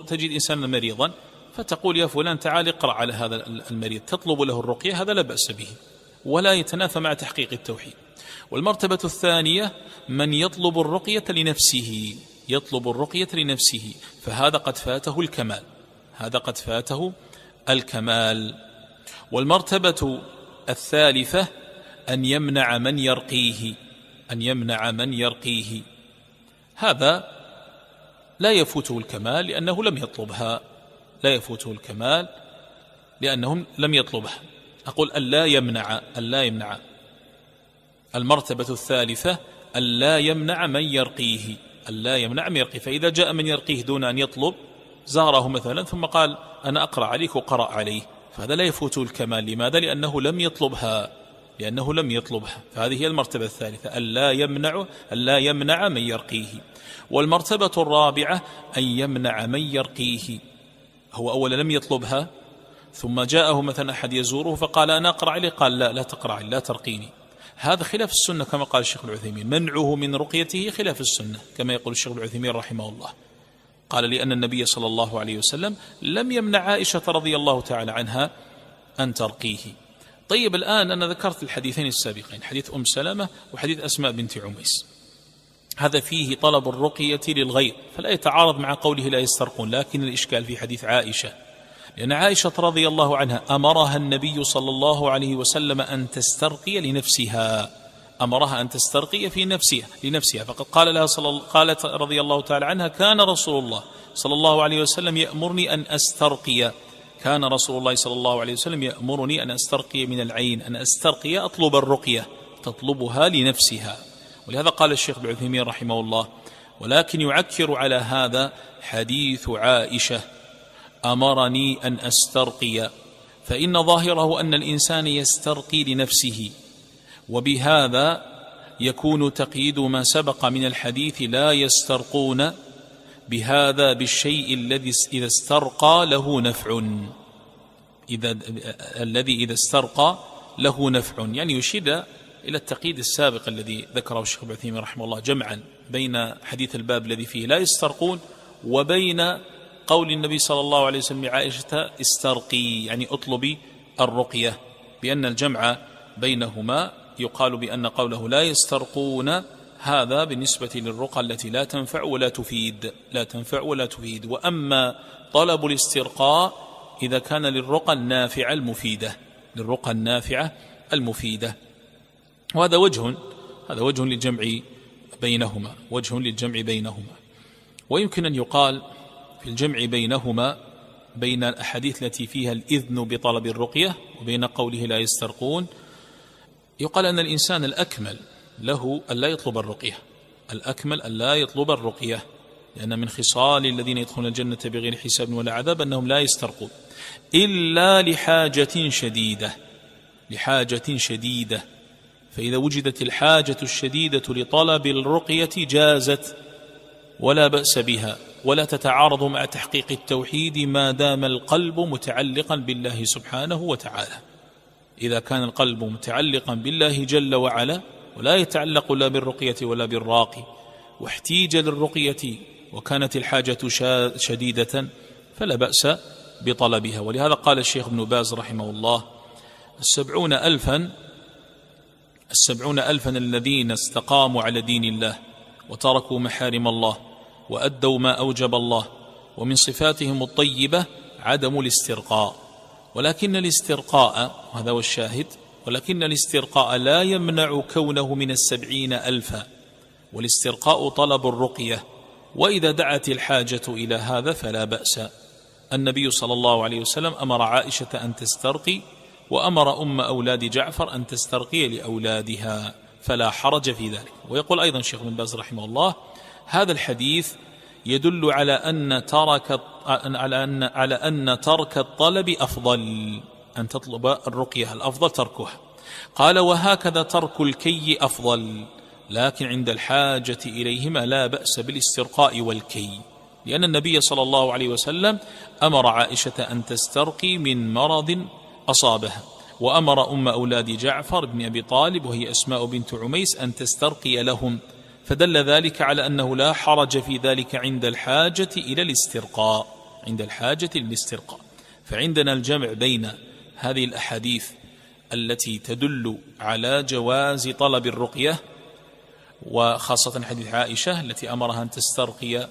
تجد إنسانا مريضا فتقول: يا فلان تعال اقرأ على هذا المريض، تطلب له الرقية، هذا لا بأس به ولا يتنافى مع تحقيق التوحيد. والمرتبة الثانية من يطلب الرقية لنفسه، فهذا قد فاته الكمال. والمرتبة الثالثة أن يمنع من يرقيه، هذا لا يفوته الكمال لأنه لم يطلبها. أقول ألا يمنع. المرتبة الثالثة ألا يمنع من يرقيه، فإذا جاء من يرقيه دون أن يطلب، زاره مثلا ثم قال: أنا أقرأ عليك وقرأ عليه، فهذا لا يفوته الكمال. لماذا؟ لأنه لم يطلبها. فهذه هي المرتبة الثالثة، ألا يمنع من يرقيه. والمرتبة الرابعة أن يمنع من يرقيه، هو أولا لم يطلبها، ثم جاءه مثلا أحد يزوره فقال: أنا أقرأ عليه، قال: لا تقرأ علي، لا ترقيني. هذا خلاف السنة كما قال الشيخ العثيمين، منعه من رقيته خلاف السنة كما يقول الشيخ العثيمين رحمه الله. قال: لأن النبي صلى الله عليه وسلم لم يمنع عائشة رضي الله تعالى عنها أن ترقيه. طيب الآن أنا ذكرت الحديثين السابقين، حديث أم سلمة وحديث أسماء بنت عميس، هذا فيه طلب الرقية للغير فلا يتعارض مع قوله لا يسترقون، لكن الإشكال في حديث عائشة، لأن عائشة رضي الله عنها أمرها النبي صلى الله عليه وسلم أن تسترقي لنفسها، أمرها أن تسترقي في لنفسها، فقد قال لها قالت رضي الله تعالى عنها: كان رسول الله صلى الله عليه وسلم يأمرني أن أسترقي، كان رسول الله صلى الله عليه وسلم يأمرني أن أسترقي من العين، أن أسترقي أطلب الرقية، تطلبها لنفسها. ولهذا قال الشيخ ابن عثيمين رحمه الله: ولكن يعكر على هذا حديث عائشة أمرني أن أسترقي، فإن ظاهره أن الإنسان يسترقي لنفسه، وبهذا يكون تقييد ما سبق من الحديث لا يسترقون بهذا بالشيء الذي إذا استرقى له نفع، الذي إذا استرقى له نفع، يعني يشير إلى التقييد السابق الذي ذكره الشيخ ابن عثيمين رحمه الله، جمعا بين حديث الباب الذي فيه لا يسترقون وبين قول النبي صلى الله عليه وسلم لعائشة: استرقي، يعني اطلبي الرقية، بأن الجمع بينهما يقال بأن قوله لا يسترقون هذا بالنسبة للرقى التي لا تنفع ولا تفيد، لا تنفع ولا تفيد، وأما طلب الاسترقاء إذا كان للرقى النافعة المفيدة، للرقى النافعة المفيدة، وهذا وجه للجمع بينهما، وجه للجمع بينهما. ويمكن أن يقال في الجمع بينهما بين الأحاديث التي فيها الإذن بطلب الرقية وبين قوله لا يسترقون، يقال أن الإنسان الأكمل له أن لا يطلب الرقية، الأكمل أن لا يطلب الرقية، لأن من خصال الذين يدخلون الجنة بغير حساب ولا عذاب أنهم لا يسترقون إلا لحاجة شديدة، لحاجة شديدة، فإذا وجدت الحاجة الشديدة لطلب الرقية جازت ولا بأس بها، ولا تتعارض مع تحقيق التوحيد ما دام القلب متعلقا بالله سبحانه وتعالى. إذا كان القلب متعلقا بالله جل وعلا ولا يتعلق لا بالرقية ولا بالراقي، واحتيج للرقية وكانت الحاجة شديدة فلا بأس بطلبها. ولهذا قال الشيخ ابن باز رحمه الله: 70 ألفا الذين استقاموا على دين الله وتركوا محارم الله وأدوا ما أوجب الله، ومن صفاتهم الطيبة عدم الاسترقاء، ولكن الاسترقاء، وهذا هو الشاهد، ولكن الاسترقاء لا يمنع كونه من 70 ألفا، والاسترقاء طلب الرقية، وإذا دعت الحاجة إلى هذا فلا بأس. النبي صلى الله عليه وسلم أمر عائشة أن تسترقي، وأمر أم أولاد جعفر أن تسترقي لأولادها، فلا حرج في ذلك. ويقول أيضا الشيخ بن باز رحمه الله: هذا الحديث يدل على أن ترك الطلب أفضل، أن تطلب الرقية الأفضل تركها. قال: وهكذا ترك الكي أفضل، لكن عند الحاجة إليهما لا بأس بالاسترقاء والكي، لأن النبي صلى الله عليه وسلم أمر عائشة أن تسترقي من مرض أصابها، وأمر أم أولاد جعفر بن أبي طالب وهي أسماء بنت عميس أن تسترقي لهم، فدل ذلك على أنه لا حرج في ذلك عند الحاجة إلى الاسترقاء، عند الحاجة للاسترقاء. فعندنا الجمع بين هذه الأحاديث التي تدل على جواز طلب الرقية، وخاصة حديث عائشة التي أمرها أن تسترقي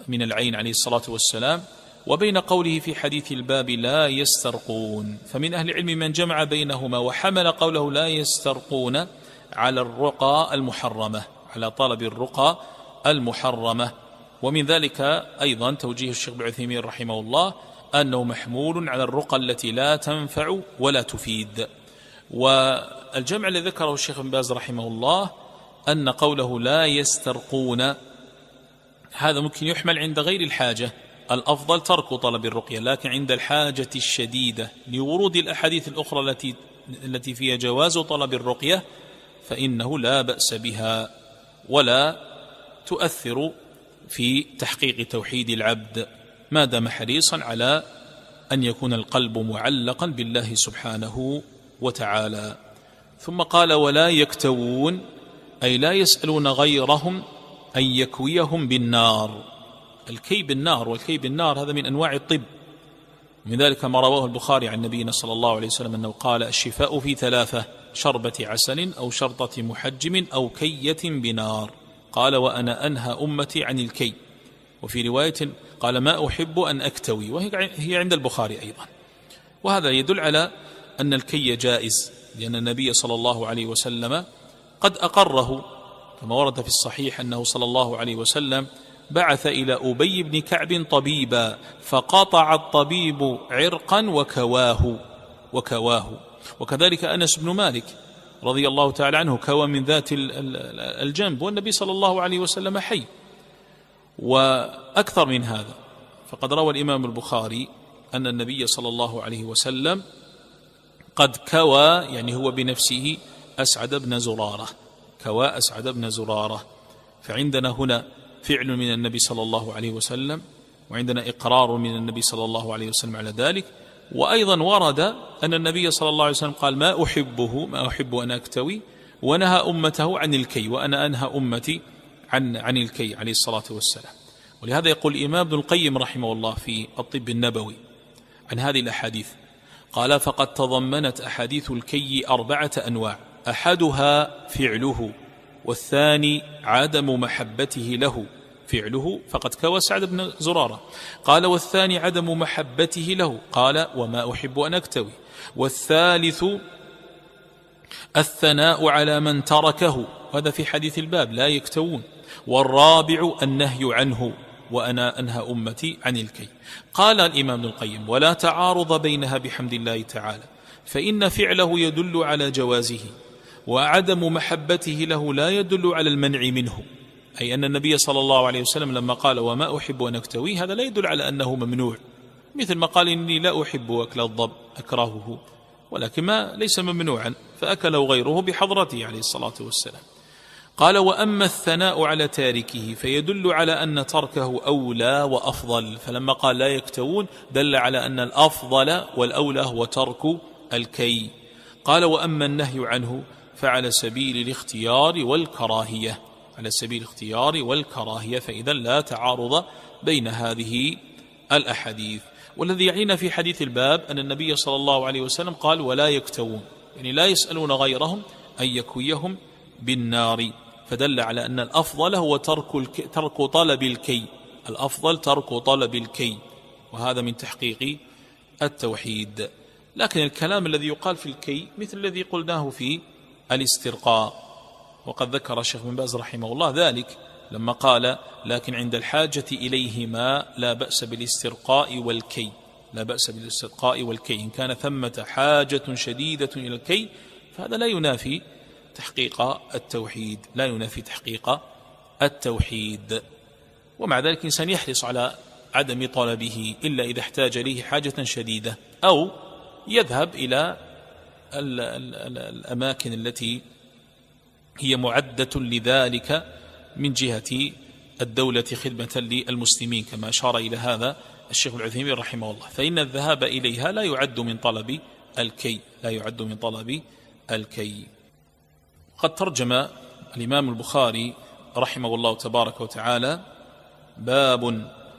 من العين عليه الصلاة والسلام، وبين قوله في حديث الباب لا يسترقون. فمن أهل العلم من جمع بينهما وحمل قوله لا يسترقون على الرقى المحرمة، على طلب الرقى المحرمة. ومن ذلك أيضا توجيه الشيخ ابن عثيمين رحمه الله أنه محمول على الرقى التي لا تنفع ولا تفيد. والجمع الذي ذكره الشيخ ابن باز رحمه الله أن قوله لا يسترقون هذا ممكن يحمل عند غير الحاجة، الأفضل ترك طلب الرقية، لكن عند الحاجة الشديدة لورود الأحاديث الأخرى التي فيها جواز طلب الرقية فإنه لا بأس بها ولا تؤثر في تحقيق توحيد العبد ما دام حريصا على أن يكون القلب معلقا بالله سبحانه وتعالى. ثم قال: ولا يكتوون، أي لا يسألون غيرهم أن يكويهم بالنار. الكي بالنار، والكي بالنار هذا من أنواع الطب، من ذلك ما رواه البخاري عن نبينا صلى الله عليه وسلم أنه قال: الشفاء في 3: شربة عسل أو شرطة محجم أو كية بنار. قال: وأنا أنهى أمتي عن الكي. وفي رواية قال: ما أحب أن أكتوي، وهي عند البخاري أيضا. وهذا يدل على أن الكي جائز، لأن النبي صلى الله عليه وسلم قد أقره، كما ورد في الصحيح أنه صلى الله عليه وسلم بعث إلى أبي بن كعب طبيبا فقطع الطبيب عرقا وكواه. وكذلك أنس بن مالك رضي الله تعالى عنه كوى من ذات الجنب والنبي صلى الله عليه وسلم حي. وأكثر من هذا، فقد روى الإمام البخاري أن النبي صلى الله عليه وسلم قد كوى، يعني هو بنفسه، أسعد بن زرارة، كوى أسعد بن زرارة. فعندنا هنا فعل من النبي صلى الله عليه وسلم، وعندنا إقرار من النبي صلى الله عليه وسلم على ذلك. وأيضا ورد أن النبي صلى الله عليه وسلم قال: ما أحب أن أكتوي، ونهى أمته عن الكي، وأنا أنهى أمتي عن الكي عليه الصلاة والسلام. ولهذا يقول الإمام ابن القيم رحمه الله في الطب النبوي عن هذه الأحاديث، قال: فقد تضمنت أحاديث الكي 4 أنواع: أحدها فعله، والثاني عدم محبته له. فعله فقد كوى سعد بن زرارة، قال: والثاني عدم محبته له، قال: وما أحب أن أكتوي. والثالث الثناء على من تركه، هذا في حديث الباب لا يكتوون. والرابع النهي عنه، وأنا أنهى أمتي عن الكي. قال الإمام ابن القيم: ولا تعارض بينها بحمد الله تعالى، فإن فعله يدل على جوازه، وعدم محبته له لا يدل على المنع منه. أي أن النبي صلى الله عليه وسلم لما قال: وما أحب أن أكتوي، هذا لا يدل على أنه ممنوع، مثل ما قال: إني لا أحب أكل الضب، أكرهه، ولكن ما ليس ممنوعا، فأكله غيره بحضرته عليه الصلاة والسلام. قال: وأما الثناء على تاركه فيدل على أن تركه أولى وأفضل. فلما قال لا يكتوون دل على أن الأفضل والأولى هو ترك الكي. قال: وأما النهي عنه فعلى سبيل الاختيار والكراهية، على سبيل الاختيار والكراهية، فإذا لا تعارض بين هذه الأحاديث. والذي يعنينا في حديث الباب أن النبي صلى الله عليه وسلم قال: ولا يكتوون، يعني لا يسألون غيرهم أن يكويهم بالنار، فدل على أن الأفضل هو ترك طلب الكي، الأفضل ترك طلب الكي، وهذا من تحقيق التوحيد. لكن الكلام الذي يقال في الكي مثل الذي قلناه في الاسترقاء، وقد ذكر الشيخ بن باز رحمه الله ذلك لما قال: لكن عند الحاجة إليهما لا بأس بالاسترقاء والكي، لا بأس بالاسترقاء والكي، إن كان ثمة حاجة شديدة إلى الكي فهذا لا ينافي تحقيق التوحيد، لا ينافي تحقيق التوحيد. ومع ذلك الإنسان يحرص على عدم طلبه إلا إذا احتاج إليه حاجة شديدة، أو يذهب إلى الأماكن التي هي معدة لذلك من جهة الدولة خدمة للمسلمين، كما أشار إلى هذا الشيخ العثيمين رحمه الله، فإن الذهاب إليها لا يعد من طلب الكي، لا يعد من طلب الكي. قد ترجم الإمام البخاري رحمه الله تبارك وتعالى: باب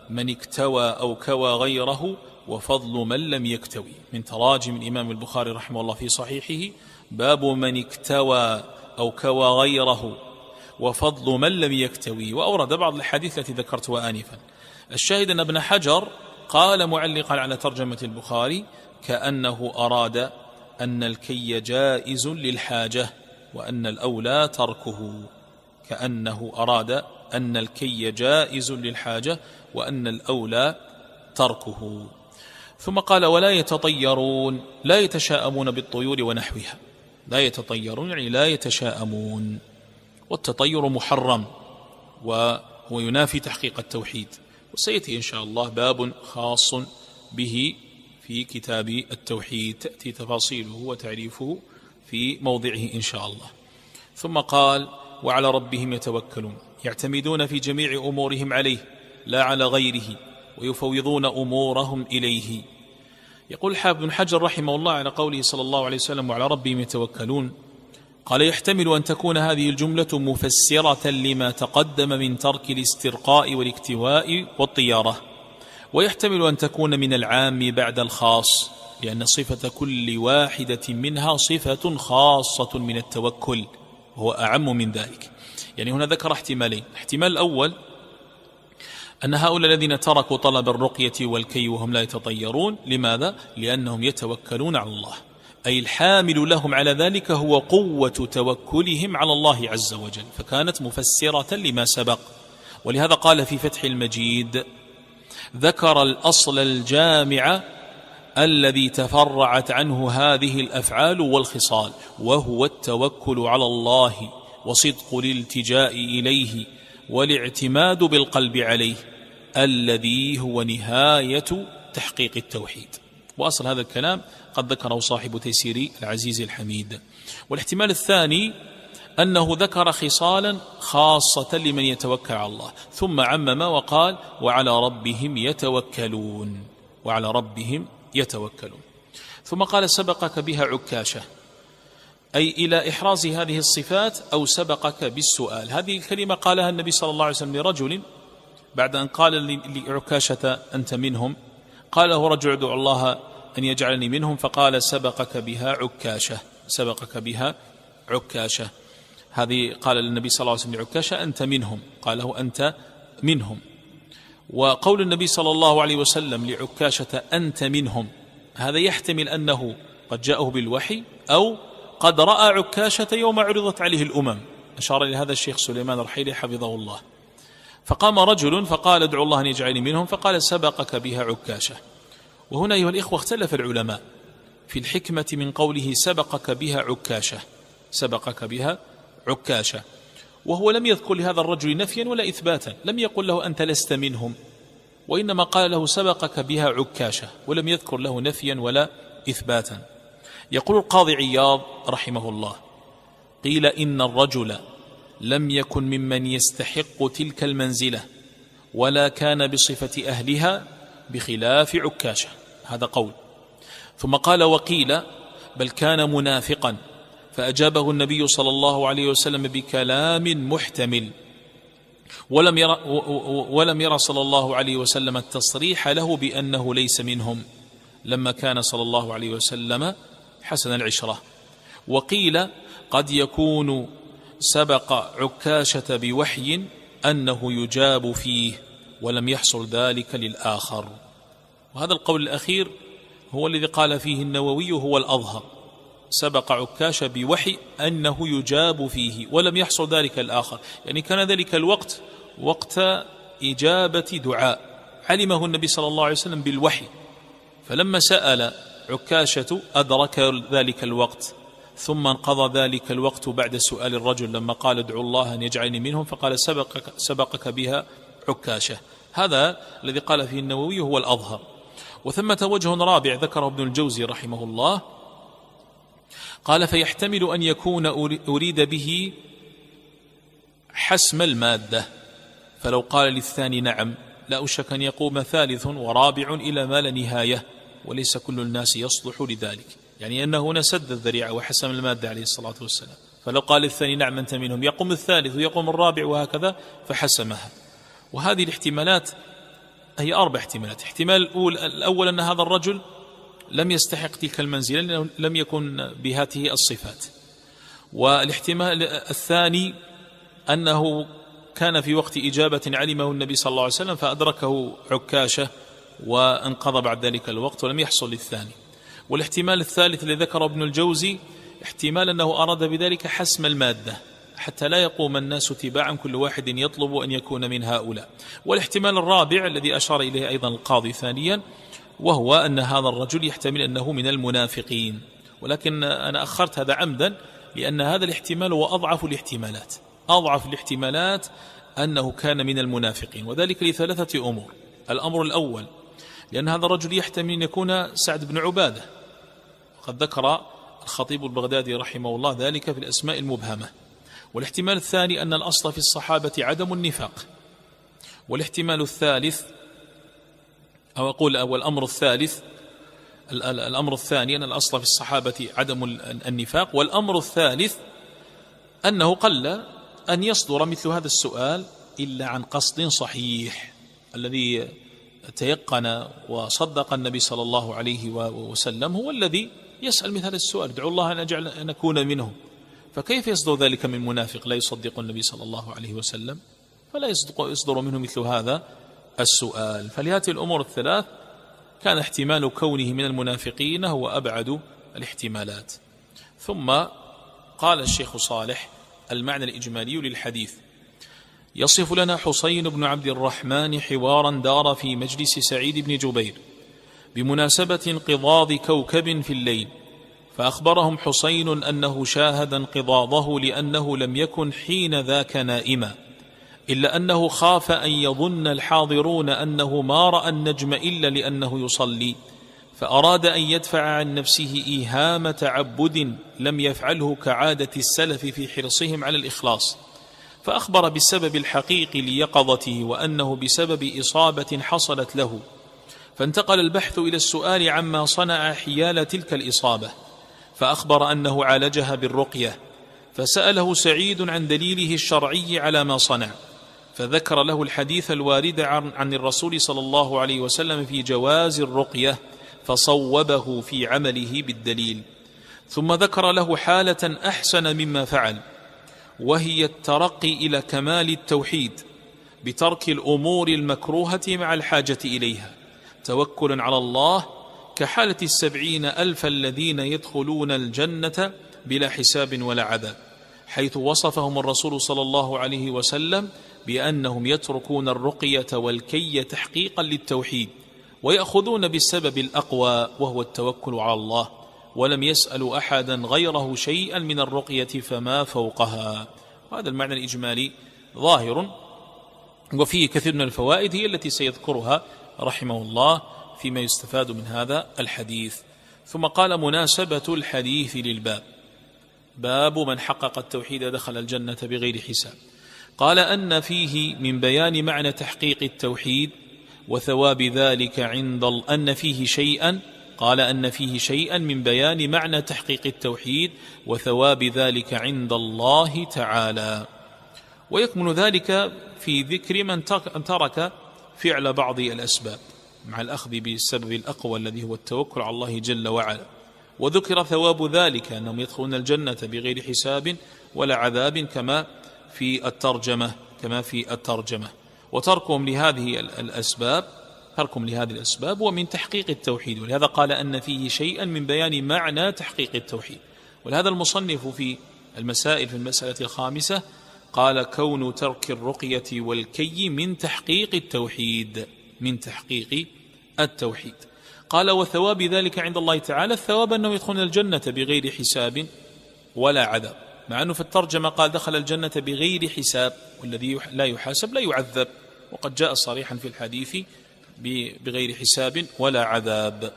من اكتوى أو كوى غيره وفضل من لم يكتوي. من تراجم الإمام البخاري رحمه الله في صحيحه: باب من اكتوى أو كوى غيره وفضل من لم يكتوي. وأورد بعض الحديث التي ذكرتها آنفا. الشاهد أن ابن حجر قال معلقا على ترجمة البخاري: كأنه أراد أن الكي جائز للحاجة وأن الأولى تركه، كأنه أراد أن الكي جائز للحاجة وأن الأولى تركه. ثم قال: ولا يتطيرون، لا يتشاءمون بالطيور ونحوها، لا يتطيرون يعني لا يتشاءمون، والتطير محرم وهو ينافي تحقيق التوحيد. وسيأتي إن شاء الله باب خاص به في كتاب التوحيد، تأتي تفاصيله وتعريفه في موضعه إن شاء الله. ثم قال: وعلى ربهم يتوكلون، يعتمدون في جميع أمورهم عليه لا على غيره، ويفوضون أمورهم إليه. يقول الحافظ بن حجر رحمه الله على قوله صلى الله عليه وسلم: وعلى ربهم يتوكلون، قال: يحتمل أن تكون هذه الجملة مفسرة لما تقدم من ترك الاسترقاء والاكتواء والطيارة، ويحتمل أن تكون من العام بعد الخاص، لأن صفة كل واحدة منها صفة خاصة من التوكل وهو أعم من ذلك. يعني هنا ذكر احتمالين: الاحتمال الأول أن هؤلاء الذين تركوا طلب الرقية والكي وهم لا يتطيرون، لماذا؟ لأنهم يتوكلون على الله، أي الحامل لهم على ذلك هو قوة توكلهم على الله عز وجل، فكانت مفسرة لما سبق. ولهذا قال في فتح المجيد: ذكر الأصل الجامع الذي تفرعت عنه هذه الأفعال والخصال، وهو التوكل على الله وصدق الالتجاء إليه والاعتماد بالقلب عليه، الذي هو نهاية تحقيق التوحيد. وأصل هذا الكلام قد ذكره صاحب تيسير العزيز الحميد. والاحتمال الثاني أنه ذكر خصالا خاصة لمن يتوكل على الله، ثم عمم وقال: وعلى ربهم يتوكلون، وعلى ربهم يتوكلون. ثم قال: سبقك بها عكاشة، أي إلى إحراز هذه الصفات، أو سبقك بالسؤال. هذه الكلمة قالها النبي صلى الله عليه وسلم لرجل بعد أن قال لعكاشة: أنت منهم، قال له رجل: ادعو الله أن يجعلني منهم، فقال: سبقك بها عكاشة، سبقك بها عكاشة. هذه قال للنبي صلى الله عليه وسلم لعكاشة: أنت منهم، قال له: أنت منهم. وقول النبي صلى الله عليه وسلم لعكاشة: أنت منهم، هذا يحتمل أنه قد جاءه بالوحي، أو قد رأى عكاشة يوم عرضت عليه الأمم. أشار إلى هذا الشيخ سليمان الرحيلي حفظه الله. فقام رجل فقال: ادعو الله أن يجعلني منهم، فقال: سبقك بها عكاشة. وهنا أيها الإخوة اختلف العلماء في الحكمة من قوله سبقك بها عكاشة، سبقك بها عكاشة، وهو لم يذكر لهذا الرجل نفيا ولا إثباتا، لم يقل له أنت لست منهم، وإنما قال له سبقك بها عكاشة، ولم يذكر له نفيا ولا إثباتا. يقول القاضي عياض رحمه الله: قيل إن الرجل لم يكن ممن يستحق تلك المنزلة، ولا كان بصفة أهلها، بخلاف عكاشة. هذا قول. ثم قال: وقيل بل كان منافقا، فأجابه النبي صلى الله عليه وسلم بكلام محتمل، ولم يرى صلى الله عليه وسلم التصريح له بأنه ليس منهم، لما كان صلى الله عليه وسلم حسن العشرة. وقيل قد يكون سبق عكاشة بوحي أنه يجاب فيه، ولم يحصل ذلك للآخر. وهذا القول الأخير هو الذي قال فيه النووي هو الأظهر، سبق عكاشة بوحي أنه يجاب فيه ولم يحصل ذلك الآخر، يعني كان ذلك الوقت وقت إجابة دعاء علمه النبي صلى الله عليه وسلم بالوحي، فلما سأل عكاشة أدرك ذلك الوقت، ثم انقضى ذلك الوقت بعد سؤال الرجل لما قال: ادعو الله أن يجعلني منهم، فقال: سبقك بها عكاشة. هذا الذي قال فيه النووي هو الأظهر. وثمة وجه رابع ذكره ابن الجوزي رحمه الله، قال: فيحتمل أن يكون أريد به حسم المادة، فلو قال للثاني نعم لا أشك أن يقوم ثالث ورابع إلى ما لا نهاية، وليس كل الناس يصلح لذلك، يعني أنه هنا سد الذريعة وحسم المادة عليه الصلاة والسلام. فلو قال للثاني نعم أنت منهم، يقوم الثالث ويقوم الرابع وهكذا، فحسمها. وهذه الاحتمالات هي 4 احتمالات. احتمال الأول أن هذا الرجل لم يستحق تلك المنزلة لأنه لم يكن بهذه الصفات. والاحتمال الثاني أنه كان في وقت إجابة علمه النبي صلى الله عليه وسلم فأدركه عكاشة وانقضى بعد ذلك الوقت ولم يحصل للثاني. والاحتمال الثالث الذي ذكره ابن الجوزي احتمال أنه أراد بذلك حسم المادة حتى لا يقوم الناس تباعا كل واحد يطلب أن يكون من هؤلاء. والاحتمال الرابع الذي أشار إليه أيضا القاضي ثانيا، وهو أن هذا الرجل يحتمل أنه من المنافقين، ولكن أنا أخرت هذا عمدا لأن هذا الاحتمال هو أضعف الاحتمالات. أضعف الاحتمالات أنه كان من المنافقين، وذلك لثلاثة أمور. الأمر الأول لأن هذا الرجل يحتمل أن يكون سعد بن عبادة، قد ذكر الخطيب البغدادي رحمه الله ذلك في الأسماء المبهمة. والاحتمال الثاني أن الأصل في الصحابة عدم النفاق. والاحتمال الثالث أو أقول والأمر الثالث الأمر الثاني أن الأصل في الصحابة عدم النفاق. والأمر الثالث أنه قل أن يصدر مثل هذا السؤال إلا عن قصد صحيح الذي تيقن وصدق النبي صلى الله عليه وسلم هو الذي يسأل مثل السؤال: ادعو الله أن أكون منه. فكيف يصدر ذلك من منافق لا يصدق النبي صلى الله عليه وسلم؟ فلا يصدر منه مثل هذا السؤال. فلهذه الأمور الثلاث كان احتمال كونه من المنافقين هو أبعد الاحتمالات. ثم قال الشيخ صالح: المعنى الإجمالي للحديث: يصف لنا حسين بن عبد الرحمن حوارا دار في مجلس سعيد بن جبير بمناسبة انقضاض كوكب في الليل، فأخبرهم حسين أنه شاهد انقضاضه لأنه لم يكن حين ذاك نائما، إلا أنه خاف أن يظن الحاضرون أنه ما رأى النجم إلا لأنه يصلي، فأراد أن يدفع عن نفسه إيهام تعبد لم يفعله كعادة السلف في حرصهم على الإخلاص، فأخبر بالسبب الحقيقي ليقظته وأنه بسبب إصابة حصلت له، فانتقل البحث إلى السؤال عما صنع حيال تلك الإصابة، فأخبر أنه عالجها بالرقية، فسأله سعيد عن دليله الشرعي على ما صنع، فذكر له الحديث الوارد عن الرسول صلى الله عليه وسلم في جواز الرقية، فصوبه في عمله بالدليل، ثم ذكر له حالة أحسن مما فعل، وهي الترقي إلى كمال التوحيد بترك الأمور المكروهة مع الحاجة إليها توكلا على الله، كحالة 70,000 الذين يدخلون الجنة بلا حساب ولا عذاب، حيث وصفهم الرسول صلى الله عليه وسلم بأنهم يتركون الرقية والكي تحقيقا للتوحيد، ويأخذون بالسبب الأقوى وهو التوكل على الله، ولم يسألوا أحدا غيره شيئا من الرقية فما فوقها. وهذا المعنى الإجمالي ظاهر، وفيه كثير من الفوائد هي التي سيذكرها رحمه الله فيما يستفاد من هذا الحديث. ثم قال: مناسبة الحديث للباب: باب من حقق التوحيد دخل الجنة بغير حساب. قال: أن فيه من بيان معنى تحقيق التوحيد وثواب ذلك أن فيه شيئا من بيان معنى تحقيق التوحيد وثواب ذلك عند الله تعالى، ويكمن ذلك في ذكر من ترك فعل بعض الأسباب مع الأخذ بالسبب الأقوى الذي هو التوكل على الله جل وعلا، وذكر ثواب ذلك أنهم يدخلون الجنة بغير حساب ولا عذاب كما في الترجمة. وتركهم لهذه الأسباب ومن تحقيق التوحيد، ولهذا قال أن فيه شيئا من بيان معنى تحقيق التوحيد. ولهذا المصنف في المسألة الخامسة قال: كون ترك الرقية والكي من تحقيق التوحيد. قال: وثواب ذلك عند الله تعالى، الثواب أنه يدخلون الجنة بغير حساب ولا عذاب، مع أنه في الترجمة قال دخل الجنة بغير حساب، والذي لا يحاسب لا يعذب، وقد جاء صريحا في الحديث بغير حساب ولا عذاب.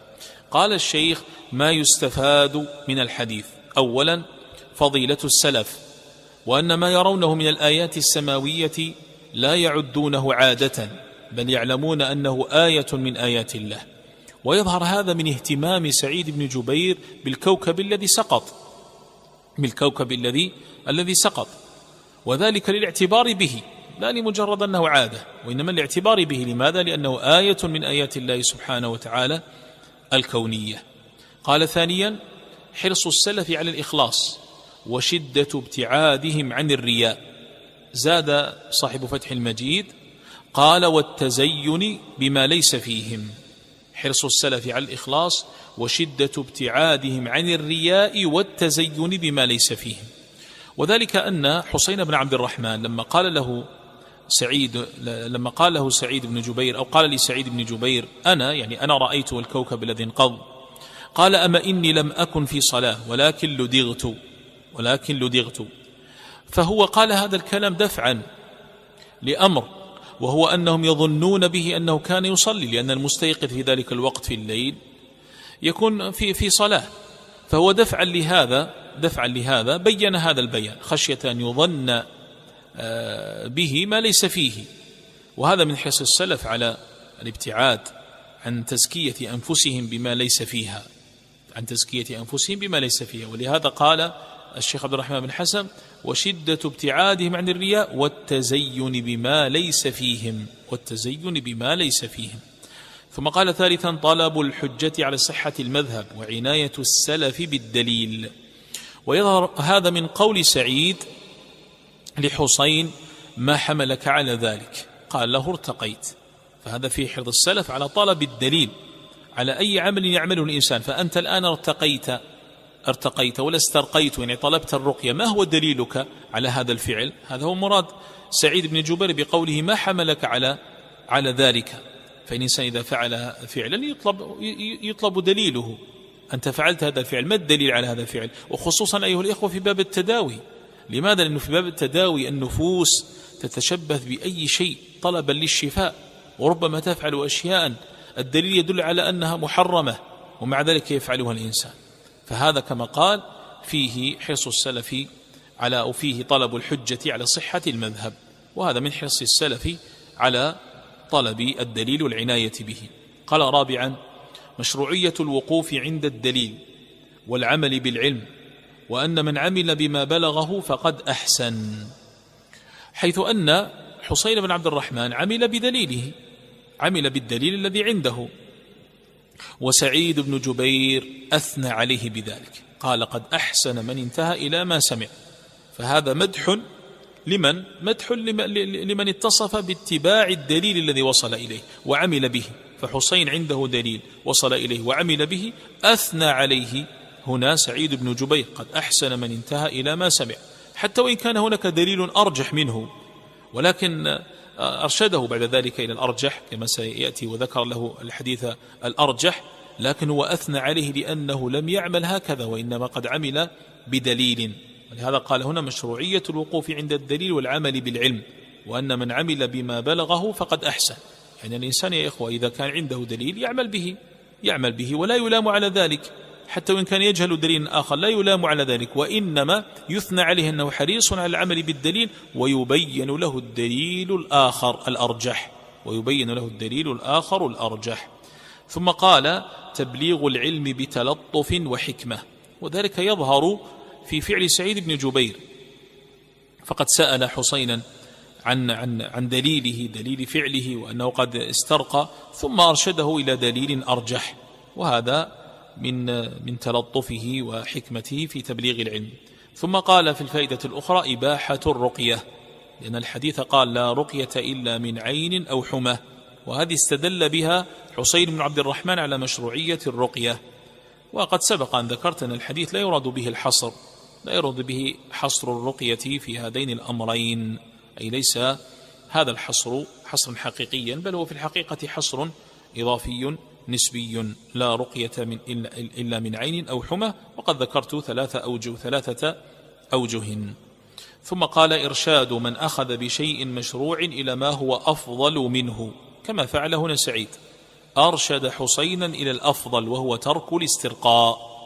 قال الشيخ: ما يستفاد من الحديث: أولا فضيلة السلف، وأن ما يرونه من الآيات السماوية لا يعدونه عادة، بل يعلمون أنه آية من آيات الله. ويظهر هذا من اهتمام سعيد بن جبير بالكوكب الذي سقط، وذلك للاعتبار به لا لمجرد أنه عادة، وإنما الاعتبار به. لماذا؟ لأنه آية من آيات الله سبحانه وتعالى الكونية. قال: ثانيا حرص السلف على الإخلاص وشدة ابتعادهم عن الرياء. زاد صاحب فتح المجيد قال: والتزين بما ليس فيهم. حرص السلف على الإخلاص وشدة ابتعادهم عن الرياء والتزين بما ليس فيهم. وذلك أن حسين بن عبد الرحمن لما قال له سعيد بن جبير، أو قال لسعيد بن جبير: أنا رأيت الكوكب الذي انقض، قال: أما إني لم أكن في صلاة ولكن لدغت. فهو قال هذا الكلام دفعا لأمر، وهو أنهم يظنون به أنه كان يصلي، لأن المستيقظ في ذلك الوقت في الليل يكون في صلاة، فهو دفعا لهذا بين هذا البيان خشية أن يظن به ما ليس فيه. وهذا من حرص السلف على الابتعاد عن تزكية أنفسهم بما ليس فيها، ولهذا قال الشيخ عبد الرحمن بن حسن: وشدة ابتعادهم عن الرياء والتزين بما ليس فيهم. ثم قال ثالثا طلب الحجة على صحة المذهب وعناية السلف بالدليل. ويظهر هذا من قول سعيد لحسين: ما حملك على ذلك؟ قال له: ارتقيت. فهذا فيه حرص السلف على طلب الدليل على أي عمل يعمله الإنسان. فأنت الآن ارتقيت ولا استرقيت، يعني طلبت الرقية، ما هو دليلك على هذا الفعل؟ هذا هو مراد سعيد بن جبير بقوله: ما حملك على ذلك. فالإنسان إذا فعل فعلا يطلب دليله. أنت فعلت هذا الفعل، ما الدليل على هذا الفعل؟ وخصوصا أيها الإخوة في باب التداوي. لماذا؟ لأنه في باب التداوي النفوس تتشبث بأي شيء طلبا للشفاء، وربما تفعل أشياء الدليل يدل على أنها محرمة ومع ذلك يفعلها الإنسان. فهذا كما قال فيه حرص السلف أو فيه طلب الحجة على صحة المذهب، وهذا من حرص السلف على طلب الدليل والعناية به. قال رابعا: مشروعية الوقوف عند الدليل والعمل بالعلم، وأن من عمل بما بلغه فقد أحسن، حيث أن حسين بن عبد الرحمن عمل بدليله، عمل بالدليل الذي عنده، وسعيد بن جبير أثنى عليه بذلك، قال: قد أحسن من انتهى إلى ما سمع. فهذا مدح لمن اتصف باتباع الدليل الذي وصل إليه وعمل به. فحسين عنده دليل وصل إليه وعمل به، أثنى عليه هنا سعيد بن جبير: قد أحسن من انتهى إلى ما سمع، حتى وإن كان هناك دليل أرجح منه، ولكن أرشده بعد ذلك إلى الأرجح كما سيأتي، وذكر له الحديث الأرجح، لكن هو أثنى عليه لأنه لم يعمل هكذا، وإنما قد عمل بدليل. ولهذا قال هنا: مشروعية الوقوف عند الدليل والعمل بالعلم، وأن من عمل بما بلغه فقد أحسن. يعني الإنسان يا إخوة إذا كان عنده دليل يعمل به ولا يلام على ذلك، حتى وإن كان يجهل دليل آخر لا يلام على ذلك، وإنما يثنى عليه أنه حريص على العمل بالدليل، ويبين له الدليل الآخر الأرجح. ثم قال: تبليغ العلم بتلطف وحكمة، وذلك يظهر في فعل سعيد بن جبير، فقد سأل حسينا عن دليل فعله وأنه قد استرقى، ثم أرشده إلى دليل أرجح، وهذا من تلطفه وحكمته في تبليغ العلم. ثم قال في الفائدة الأخرى: إباحة الرقية، لأن الحديث قال: لا رقية إلا من عين أو حمى، وهذه استدل بها حسين بن عبد الرحمن على مشروعية الرقية. وقد سبق أن ذكرت أن الحديث لا يراد به حصر الرقية في هذين الأمرين، أي ليس هذا الحصر حصرا حقيقيا، بل هو في الحقيقة حصر إضافي نسبي: لا رقية إلا من عين أو حمى. وقد ذكرت ثلاثة أوجه. ثم قال: إرشاد من أخذ بشيء مشروع إلى ما هو أفضل منه، كما فعل هنا سعيد، أرشد حسينا إلى الأفضل وهو ترك الاسترقاء.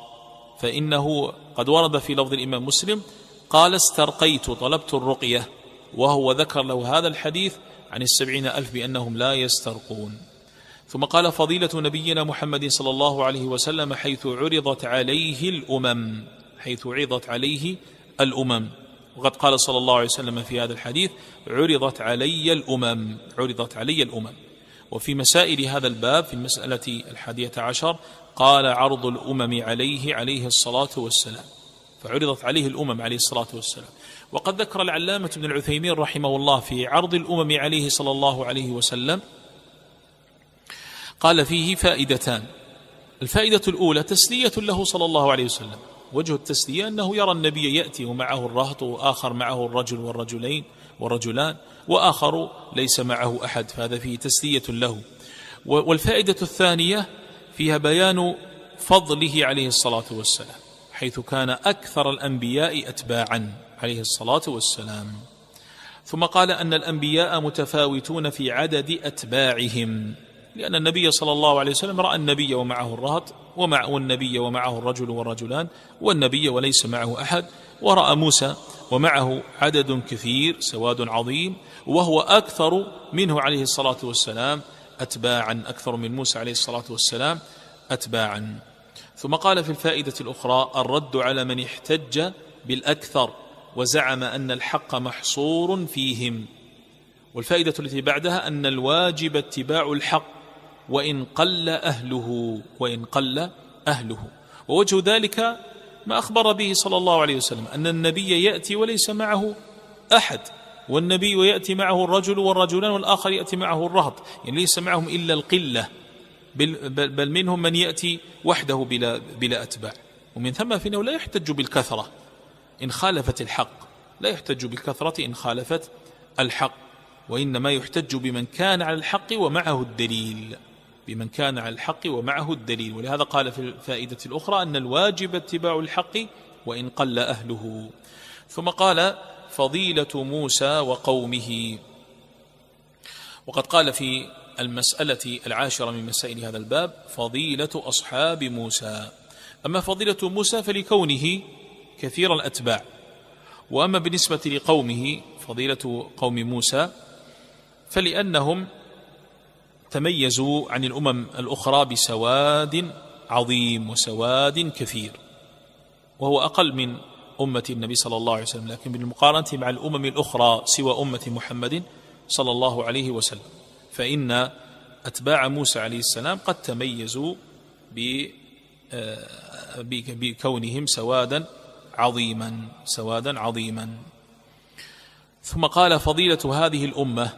فإنه قد ورد في لفظ الإمام مسلم: قال: استرقيت، طلبت الرقية، وهو ذكر له هذا الحديث عن 70,000 بأنهم لا يسترقون. ثم قال: فضيلة نبينا محمد صلى الله عليه وسلم حيث عرضت عليه الأمم. وقد قال صلى الله عليه وسلم في هذا الحديث: عرضت علي الأمم. وفي مسائل هذا الباب في المسألة 11 قال: عرض الأمم عليه الصلاة والسلام، فعرضت عليه الأمم عليه الصلاة والسلام. وقد ذكر العلامة ابن العثيمين رحمه الله في عرض الأمم عليه صلى الله عليه وسلم، قال فيه فائدتان. الفائدة الأولى تسلية له صلى الله عليه وسلم، وجه التسلية أنه يرى النبي يأتي ومعه الرهط، وآخر معه الرجل والرجلان، وآخر ليس معه أحد، فهذا فيه تسلية له. والفائدة الثانية فيها بيان فضله عليه الصلاة والسلام، حيث كان أكثر الأنبياء أتباعا عليه الصلاة والسلام. ثم قال أن الأنبياء متفاوتون في عدد أتباعهم، لأن النبي صلى الله عليه وسلم رأى النبي ومعه الرهط، والنبي ومعه الرجل والرجلان، والنبي وليس معه أحد، ورأى موسى ومعه عدد كثير سواد عظيم، وهو أكثر منه عليه الصلاة والسلام أتباعا، أكثر من موسى عليه الصلاة والسلام أتباعا. ثم قال في الفائدة الأخرى: الرد على من احتج بالأكثر وزعم أن الحق محصور فيهم. والفائدة التي بعدها أن الواجب اتباع الحق وإن قل أهله، وإن قل أهله. ووجه ذلك ما أخبر به صلى الله عليه وسلم أن النبي يأتي وليس معه أحد، والنبي يأتي معه الرجل والرجلان والآخر يأتي معه الرهط، يعني ليس معهم إلا القلة، بل منهم من يأتي وحده بلا أتباع. ومن ثم فإنه لا يحتج بالكثرة إن خالفت الحق، لا يحتج بالكثرة إن خالفت الحق، وإنما يحتج بمن كان على الحق ومعه الدليل، بمن كان على الحق ومعه الدليل. ولهذا قال في الفائدة الأخرى أن الواجب اتباع الحق وإن قل أهله. ثم قال فضيلة موسى وقومه. وقد قال في المسألة 10 من مسائل هذا الباب فضيلة أصحاب موسى. أما فضيلة موسى فلكونه كثير الأتباع، وأما بالنسبة لقومه فضيلة قوم موسى فلأنهم تميزوا عن الأمم الأخرى بسواد عظيم وسواد كثير، وهو أقل من أمة النبي صلى الله عليه وسلم، لكن بالمقارنة مع الأمم الأخرى سوى أمة محمد صلى الله عليه وسلم فإن أتباع موسى عليه السلام قد تميزوا بكونهم سوادا عظيما. ثم قال فضيلة هذه الأمة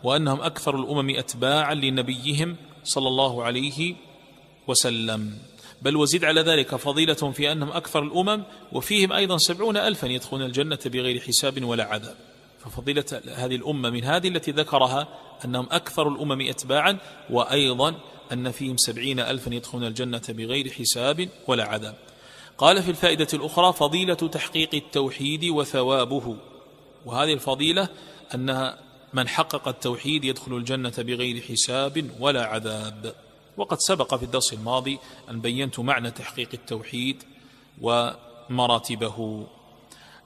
وأنهم أكثر الأمم أتباعا لنبيهم صلى الله عليه وسلم، بل وزد على ذلك فضيلة في أنهم أكثر الأمم وفيهم أيضا 70,000 يدخلون الجنة بغير حساب ولا عذاب. ففضيلة هذه الأمة من هذه التي ذكرها أنهم أكثر الأمم أتباعا، وأيضا أن فيهم 70,000 يدخلون الجنة بغير حساب ولا عذاب. قال في الفائدة الأخرى فضيلة تحقيق التوحيد وثوابه. وهذه الفضيلة أنها من حقق التوحيد يدخل الجنة بغير حساب ولا عذاب. وقد سبق في الدرس الماضي أن بينت معنى تحقيق التوحيد ومراتبه.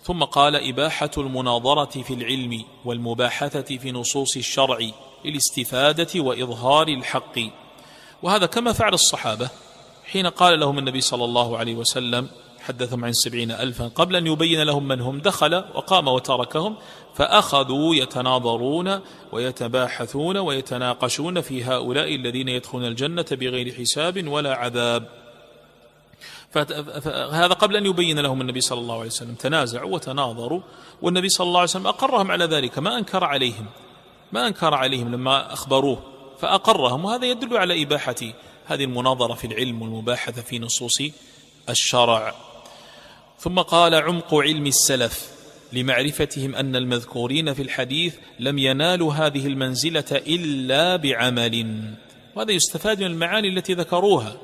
ثم قال إباحة المناظرة في العلم والمباحثة في نصوص الشرع للاستفادة وإظهار الحق. وهذا كما فعل الصحابة حين قال لهم النبي صلى الله عليه وسلم حدثهم عن 70,000 قبل أن يبين لهم من هم، دخل وقام وتركهم فأخذوا يتناظرون ويتباحثون ويتناقشون في هؤلاء الذين يدخلون الجنة بغير حساب ولا عذاب. فهذا قبل أن يبين لهم النبي صلى الله عليه وسلم، تنازعوا وتناظروا والنبي صلى الله عليه وسلم أقرهم على ذلك، ما أنكر عليهم لما أخبروه فأقرهم. وهذا يدل على إباحة هذه المناظرة في العلم والمباحثة في نصوص الشرع. ثم قال عمق علم السلف لمعرفتهم أن المذكورين في الحديث لم ينالوا هذه المنزلة إلا بعمل. وهذا يستفاد من المعاني التي ذكروها،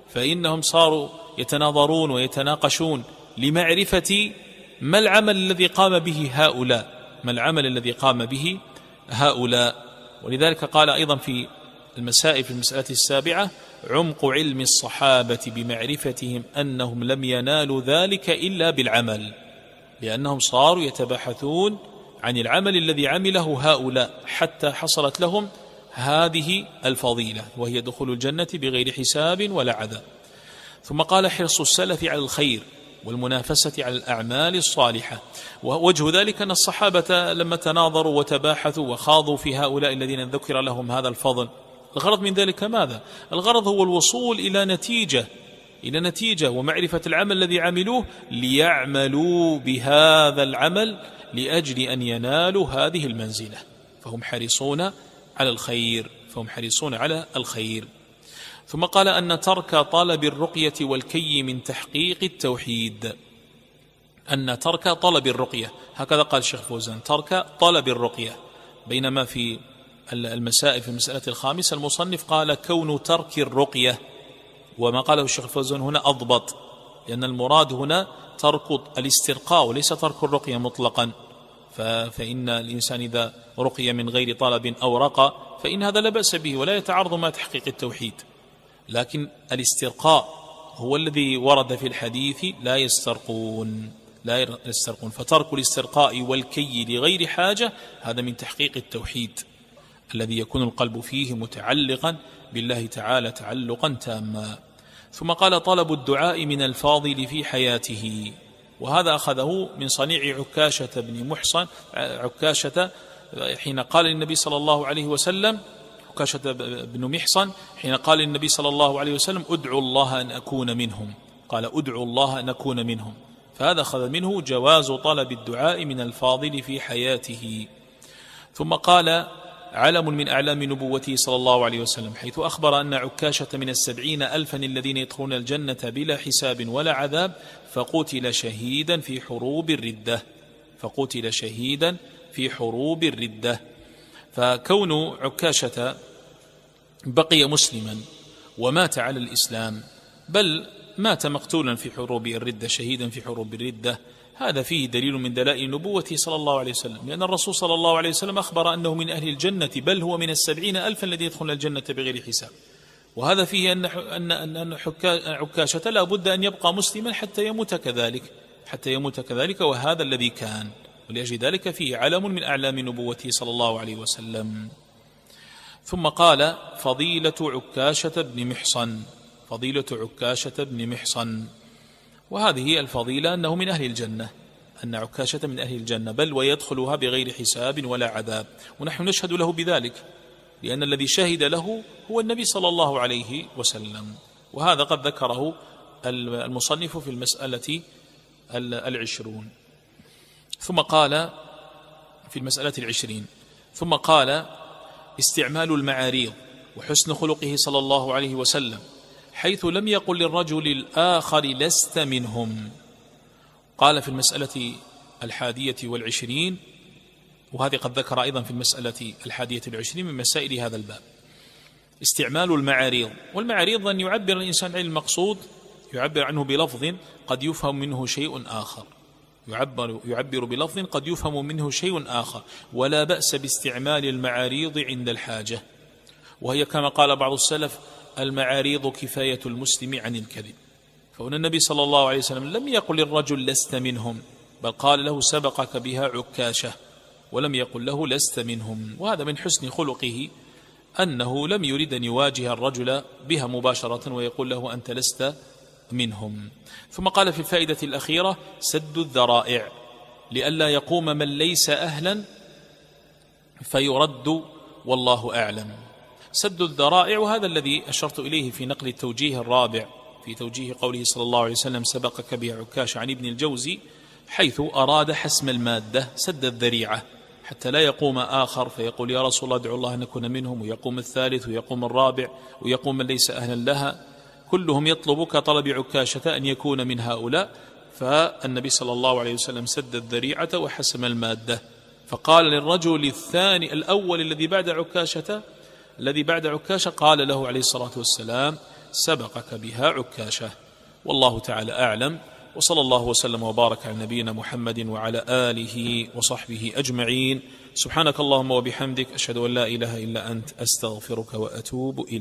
فإنهم صاروا يتناظرون ويتناقشون لمعرفة ما العمل الذي قام به هؤلاء. ولذلك قال أيضا في المسألة 7 عمق علم الصحابة بمعرفتهم أنهم لم ينالوا ذلك إلا بالعمل، لأنهم صاروا يتباحثون عن العمل الذي عمله هؤلاء حتى حصلت لهم هذه الفضيلة، وهي دخول الجنة بغير حساب ولا عذاب. ثم قال حرص السلف على الخير والمنافسة على الأعمال الصالحة. ووجه ذلك أن الصحابة لما تناظروا وتباحثوا وخاضوا في هؤلاء الذين ذكر لهم هذا الفضل، الغرض من ذلك ماذا؟ الغرض هو الوصول إلى نتيجة ومعرفة العمل الذي عملوه ليعملوا بهذا العمل لأجل أن ينالوا هذه المنزلة، فهم حريصون على الخير. ثم قال أن ترك طلب الرقية والكي من تحقيق التوحيد. أن ترك طلب الرقية، هكذا قال الشيخ فوزان، ترك طلب الرقية، بينما في المسائل في المسألة 5 المصنف قال كون ترك الرقية، وما قاله الشيخ فوزان هنا أضبط، لأن المراد هنا ترك الاسترقاء وليس ترك الرقية مطلقا. فإن الإنسان إذا رقي من غير طلب أو رقى فإن هذا لا بأس به ولا يتعارض مع تحقيق التوحيد، لكن الاسترقاء هو الذي ورد في الحديث لا يسترقون. فترك الاسترقاء والكي لغير حاجة هذا من تحقيق التوحيد الذي يكون القلب فيه متعلقا بالله تعالى تعلقا تاما. ثم قال طلب الدعاء من الفاضل في حياته، وهذا أخذه من صنيع عكاشة بن محصن. عكاشة حين قال للنبي صلى الله عليه وسلم عكاشة بن محصن حين قال للنبي صلى الله عليه وسلم ادعوا الله أن أكون منهم، قال ادعوا الله أن أكون منهم، فهذا أخذ منه جواز طلب الدعاء من الفاضل في حياته. ثم قال علم من أعلام نبوته صلى الله عليه وسلم حيث أخبر أن عكاشة من 70,000 الذين يدخلون الجنة بلا حساب ولا عذاب فقتل شهيدا في حروب الردة، فقتل شهيدا في حروب الردة. فكون عكاشة بقي مسلما ومات على الإسلام، بل مات مقتولا في حروب الردة شهيدا في حروب الردة، هذا فيه دليل من دلائل نبوته صلى الله عليه وسلم، لأن الرسول صلى الله عليه وسلم أخبر أنه من أهل الجنة، بل هو من 70,000 الذين يدخلون الجنة بغير حساب. وهذا فيه أن عكاشة لا بد أن يبقى مسلما حتى يموت كذلك، وهذا الذي كان، ولأجل ذلك فيه علم من أعلام نبوته صلى الله عليه وسلم. ثم قال فضيلة عكاشة بن محصن، فضيلة عكاشة بن محصن، وهذه الفضيلة أنه من أهل الجنة، أن عكاشة من أهل الجنة، بل ويدخلها بغير حساب ولا عذاب، ونحن نشهد له بذلك، لأن الذي شهد له هو النبي صلى الله عليه وسلم، وهذا قد ذكره المصنف في المسألة 20. ثم قال في المسألة 20 ثم قال استعمال المعاريض وحسن خلقه صلى الله عليه وسلم، حيث لم يقل للرجل الآخر لست منهم. قال في المسألة 21، وهذه قد ذكر أيضا في المسألة 21 من مسائل هذا الباب، استعمال المعاريض. والمعاريض أن يعبر الإنسان عن المقصود، يعبر عنه بلفظ قد يفهم منه شيء آخر، يعبر بلفظ قد يفهم منه شيء آخر، ولا بأس باستعمال المعاريض عند الحاجة، وهي كما قال بعض السلف المعاريض كفاية المسلم عن الكذب. فهنا النبي صلى الله عليه وسلم لم يقل للرجل لست منهم، بل قال له سبقك بها عكاشة، ولم يقل له لست منهم. وهذا من حسن خلقه أنه لم يريد أن يواجه الرجل بها مباشرة ويقول له أنت لست منهم. ثم قال في الفائدة الأخيرة سد الذرائع، لئلا يقوم من ليس أهلا فيرد والله أعلم. سد الذرائع، وهذا الذي أشرت إليه في نقل التوجيه الرابع في توجيه قوله صلى الله عليه وسلم سبقك بها عكاش عن ابن الجوزي، حيث أراد حسم المادة، سد الذريعة، حتى لا يقوم آخر فيقول يا رسول الله ادعو الله أن نكون منهم، ويقوم الثالث ويقوم الرابع ويقوم من ليس أهلا لها، كلهم يطلب كطلب عكاشة أن يكون من هؤلاء. فالنبي صلى الله عليه وسلم سد الذريعة وحسم المادة، فقال للرجل الثاني الأول الذي بعد عكاشة قال له عليه الصلاة والسلام سبقك بها عكاشة. والله تعالى أعلم، وصلى الله وسلم وبارك على نبينا محمد وعلى آله وصحبه أجمعين. سبحانك اللهم وبحمدك، أشهد أن لا إله إلا أنت، أستغفرك وأتوب إليك.